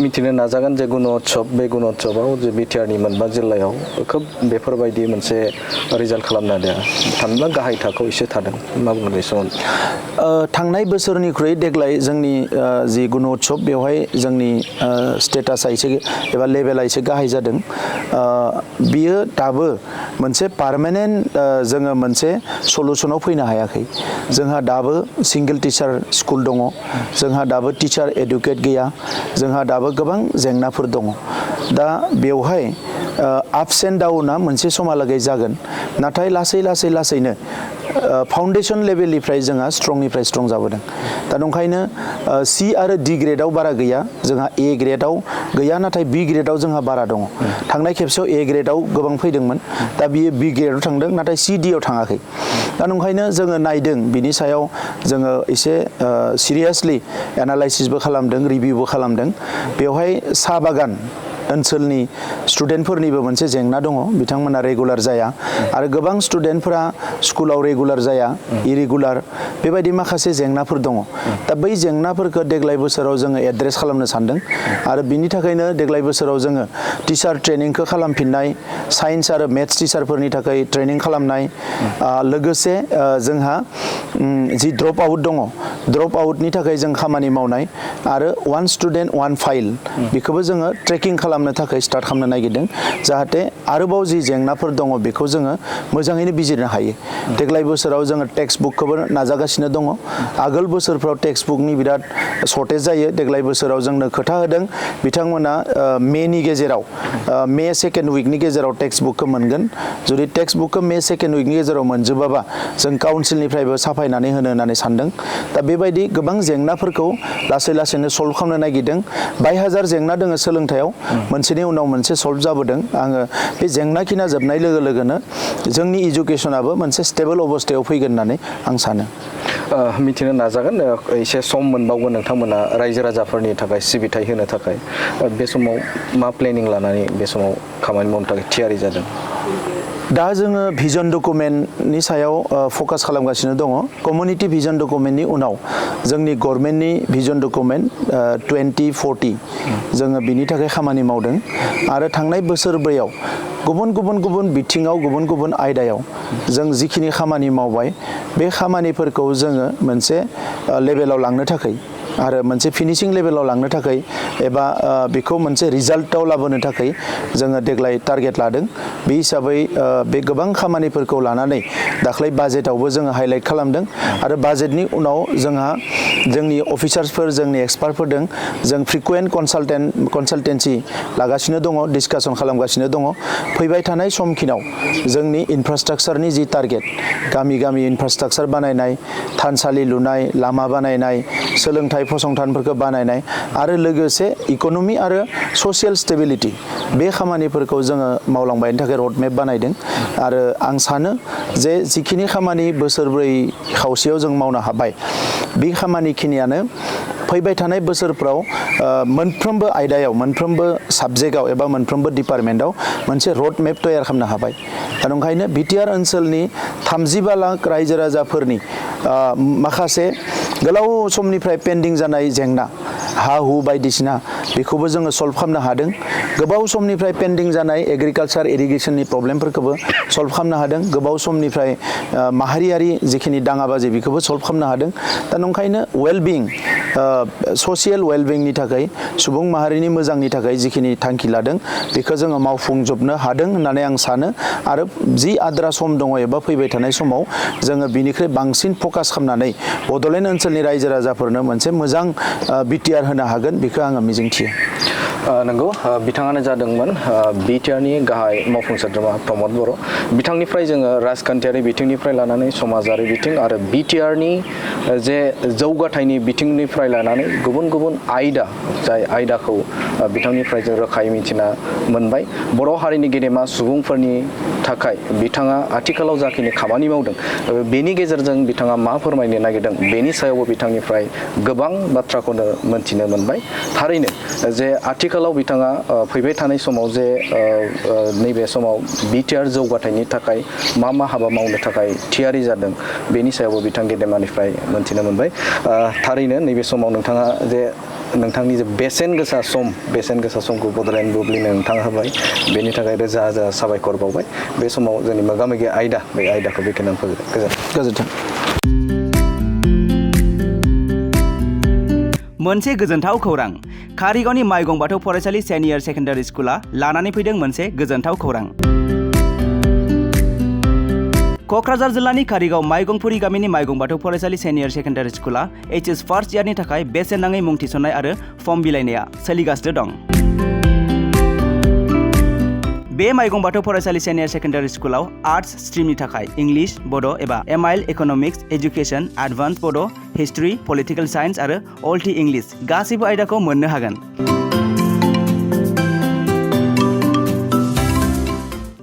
मिथिनो नाजागोन जे गुण'त्सव बे गुण'त्सवआव जे BTRनि मोनबा जिल्लायाव खोब बेफोरबायदि मोनसे रिजाल्ट खालामनो हादों थामहिनबा गाहाय थाखोआव एसे थादों मा बुंगोन बे समाव थांनाय बोसोरनिख्रुइ देग्लाय जोंनि जि गुण'त्सव बेवहाय जोंनि स्टेटासा एसे एबा लेभेला एसे गाहाय जादों बियो दाबो मोनसे पार्मानेन्ट जोङो मोनसे सलुसनाव फैनो हायाखै जोंहा दाबो सिंगल टिचार स्कुल दङ जोंहा दाबो टिचार एडुकेट गैया जोंहा दाबो गोबां जेंनाफोर दङ दा बेवहाय आपस एन्ड डाउना मोनसे समहालागै जागोन नाथाय लासैनो फाउन्डेसन लेभेलनिफ्राय जोंहा स्ट्रंनिफ्राय स्ट्रं जाबोदों दा नंखायनो C आरो D ग्रेडआव बारा गैया जोंहा A ग्रेडआव गैया नाथाय B ग्रेडआव जोंहा बारा दङ थांनाय खेबसेयाव A ग्रेडआव गोबां फैदोंमोन दा बियो B ग्रेडआव थांदों नाथाय C D आव थाङाखै दा नंखायनो जोङो नायदों बिनि सायाव जोङो एसे सिरियासलि एनालाइसिसबो खालामदों रिभिउबो खालामदों बेवहाय साहा बागान ओनसोलनि स्टुडेन्टफोरनिबो मोनसे जेंना दङ बिथांमोना रेगुलार जाया आरो गोबां स्टुडेन्टफोरा स्कुलाव रेगुलार जाया इरेगुलार बेबायदि माखासे जेंनाफोर दङ दा बै जेंनाफोरखौ देग्लाय बोसोराव जोङो एड्रेस खालामनो सानदों आरो बिनि थाखायनो देग्लाय बोसोराव जोङो टिचार ट्रेनिंखौ खालामफिननाय साइन्स आरो मेथ्स टिचारफोरनि थाखाय ट्रेनिं खालामनाय लोगोसे जोंहा जि ड्रप आउट दङ ड्रप आउटनि थाखाय जों खामानि मावनाय आरो वान स्टुडेन्ट वान फाइल बेखौबो जोङो ट्रेकिं खालामनो थाखाय स्टार्ट खालामनो नागिरदों जाहाथे आरोबाव जि जेंनाफोर दङ बेखौ जोङो मोजाङैनो बिजिरनो हायो देग्लाय बोसोराव जोङो टेक्स्ट बुकखौबो नाजागासिनो दङ आगोल बोसोरफ्राव टेक्स्ट बुकनि बिराद सर्टेज जायो देग्लाय बोसोराव जोंनो खोथा होदों बिथांमोना मेनि गेजेराव मे सेकेन्ड उइकनि गेजेराव टेक्स्ट बुकखौ मोनगोन जुदि टेक्स्ट बुकखौ मे सेकेन्ड उइकनि गेजेराव मोनजोबाबा जों काउन्सिलनिफ्रायबो साफायनानै होनो होननानै सानदों दा बेबायदि गोबां जेंनाफोरखौ लासैनो सल्भ खालामनो नागिरदों 22,000 जेंना दङ सोलोंथायाव मोनसेनि उनाव मोनसे सल्भ जाबोदों आङो बे जेंनाखिना जोबनाय लोगो लोगोनो जोंनि इडुकेसनाबो मोनसे स्टेबल अबस्थायाव फैगोन होननानै आं सानो मिथिनो नाजागोन एसे सम मोनबावगोन नोंथांमोना रायजो राजाफोरनि थाखाय सिबिथाय होनो थाखाय बे समाव मा प्लेनिं लानानै बे समाव खामानि मावनो थाखाय थियारि जादों दा जोङो भिजन डकुमेन्टनि सायाव फकास खालामगासिनो दङ कमिउनिटि भिजन डकुमेन्टनि उनाव जोंनि गभर्नमेन्टनि भिजन डकुमेन्ट 2040 जोङो बिनि थाखाय खामानि मावदों आरो थांनाय बोसोरब्रैयाव गुबुन बिथिङाव गुबुन आयदायाव जों जिखिनि खामानि मावबाय बे खामानिफोरखौ जोङो मोनसे लेभेलाव लांनो थाखाय आरो मोनसे फिनिशिं लेभेलाव लांनो थाखाय एबा बेखौ मोनसे रिजाल्टआव लाबोनो थाखाय जोङो देग्लाय टारगेट लादों बे हिसाबै बे गोबां खामानिफोरखौ लानानै दाख्लै बाजेटआवबो जोङो हाइलाइट खालामदों आरो बाजेटनि उनाव जोंहा जोंनि अफिसार्सफोर जोंनि एक्सपार्टफोर दं जों फ्रिकुवेन्ट कनसालटेन्सि लागासिनो दङ डिसकासन खालामगासिनो दङ फैबाय थानाय समखिनाव जोंनि इनफ्रास्ट्राक्चारनि जि टारगेट गामि इनफ्रास्ट्राक्चार बानायनाय थानसालि लुनाय लामा बानायनाय सोलोंथाइ फसंथानफोरखौ बानायनाय आरो लोगोसे इक'नमि आरो ससियेल स्टेबिलिटि बे खामानिफोरखौ जोङो मावलांबायनि थाखाय रडमेप बानायदों आरो आं सानो जे जिखिनि खामानि बोसोरब्रै खावसेयाव जों मावनो हाबाय बे खामानिखिनियानो फैबाय थानाय बोसोरफ्राव मोनफ्रोमबो आयदायाव मोनफ्रोमबो साबजेक्टआव एबा मोनफ्रोमबो डिपार्टमेन्टआव मोनसे रडमेप तैयार खालामनो हाबाय दा ओंखायनो बिटिआर ओनसोलनि 35 लाख रायजो राजाफोरनि माखासे गोलाव समनिफ्राय पेन्डिं जानाय जेंना हा हु बायदिसिना बेखौबो जोङो सल्भ खालामनो हादों गोबाव समनिफ्राय पेन्डिं जानाय एग्रिकालचार इरिगेसननि प्रब्लेमफोरखौबो सल्भ खालामनो हादों गोबाव समनिफ्राय माहारियारि जिखिनि दाङाबाजि बेखौबो सल्भ खालामनो हादों दा ओंखायनो वेलबिं ससियेल वेलबिंनि थाखाय सुबुं माहारिनि मोजांनि थाखाय जिखिनि थांखि लादों बेखौ जोङो मावफुंजोबनो हादों होननानै आं सानो आरो जि आद्रा सम दङ एबा फैबाय थानाय समाव जोङो बिनिख्रुइ बांसिन फकास खालामनानै बड'लेण्ड ओनसोलनि रायजो राजाफोरनो मोनसे मोजां बिटिआर होनो हागोन बेखौ आङो मिजिंथियो नंगौ बिथाङानो जादोंमोन बिटिआरनि गाहाय मावफुं सोद्रोमा प्रमद बर' बिथांनिफ्राय जोङो राजखान्थियारि बिथिंनिफ्राय लानानै समाजारि बिथिं आरो बिटिआरनि जे जौगाथायनि बिथिंनिफ्राय लानानै गुबुन आयदा जाय आयदाखौ बिथांनिफ्राय जों रोखायै मिथिना मोनबाय बर' हारिनि गेदेमा सुबुंफोरनि थाखाय बिथाङा आथिखालाव जाखिनि खामानि मावदों बेनि गेजेरजों बिथाङा मा फोरमायनो नागिरदों बेनि सायावबो बिथांनिफ्राय गोबां बाथ्राखौनो मोनथिनो मोनबाय थारैनो जे आथिखालाव बिथाङा फैबाय थानाय समाव जे नैबे समाव बिटिआर जौगाथायनि थाखाय मा हाबा मावनो थाखाय थियारि जादों बेनि सायावबो बिथां गेदेमानिफ्राय मोनथिनो मोनबाय थारैनो नैबे समाव नोंथाङा जे नोंथांनि जे बेसेन गोसा समखौ बड'लेण्ड बुब्लिनो नोंथाङा होबाय बेनि थाखाय रोजा साबायखर बावबाय बे समाव जोंनि मोगा-मोगि आयदा बे आयदाखौ बेखेवनानै फोजोबबाय गोजोन्थों मोनसे गोजोनथाव खौरां कारिगावनि माइगं बाथौ फरायसालि सेनियर सेकेन्डारि स्कुला लानानै फैदों मोनसे गोजोनथाव खौरां क'क्राझार जिल्लानि कारिगाव माइगंपुरि गामिनि माइगं बाथौ फरायसालि सेनियर सेकेन्डारि स्कुला HS फार्स्ट इयारनि थाखाय बेसेन नाङै मुं थिसननाय आरो फर्म बिलाइनाया सोलिगासिनो दं बे माइगं बाथौ फरायसालि सेनियर सेकेन्डारि स्कुलाव आर्ट्स स्ट्रिमनि थाखाय इंलिश बड' एबा MIL इक'नमिक्स एजुकेसन एडभान्स बड' हिस्ट्रि पलिटिकेल साइन्स आरो अल टि इंलिश गासैबो आयदाखौ मोननो हागोन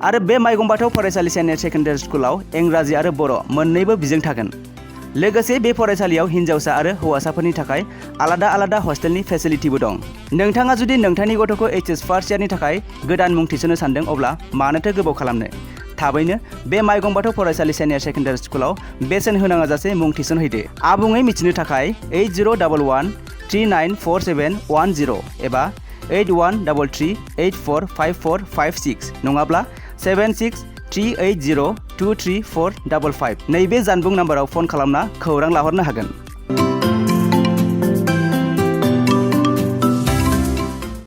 आरो बे माइगं बाथौ फरायसालि सेनियर सेकेन्डारि स्कुलाव इंराजि आरो बर' मोन्नैबो बिजों थागोन लोगोसे बे फरायसालियाव हिन्जावसा आरो हौवासाफोरनि थाखाय आलादा हस्टेलनि फेसिलिटिबो दं नोंथाङा जुदि नोंथांनि गथ'खौ HS फार्स्ट इयारनि थाखाय गोदान मुं थिसननो सानदों अब्ला मानोथो गोबाव खालामनो थाबैनो बे माइगं बाथौ फरायसालि सेनियर सेकेन्डारि स्कुलाव बेसेन होनाङा जासे मुं थिसनहैदो आबुङै मिथिनो थाखाय 8011394710 एबा 8133845456 नङाब्ला 7638023455 नैबे जानबुं नाम्बाराव फन खालामना खौरां लाहरनो हागोन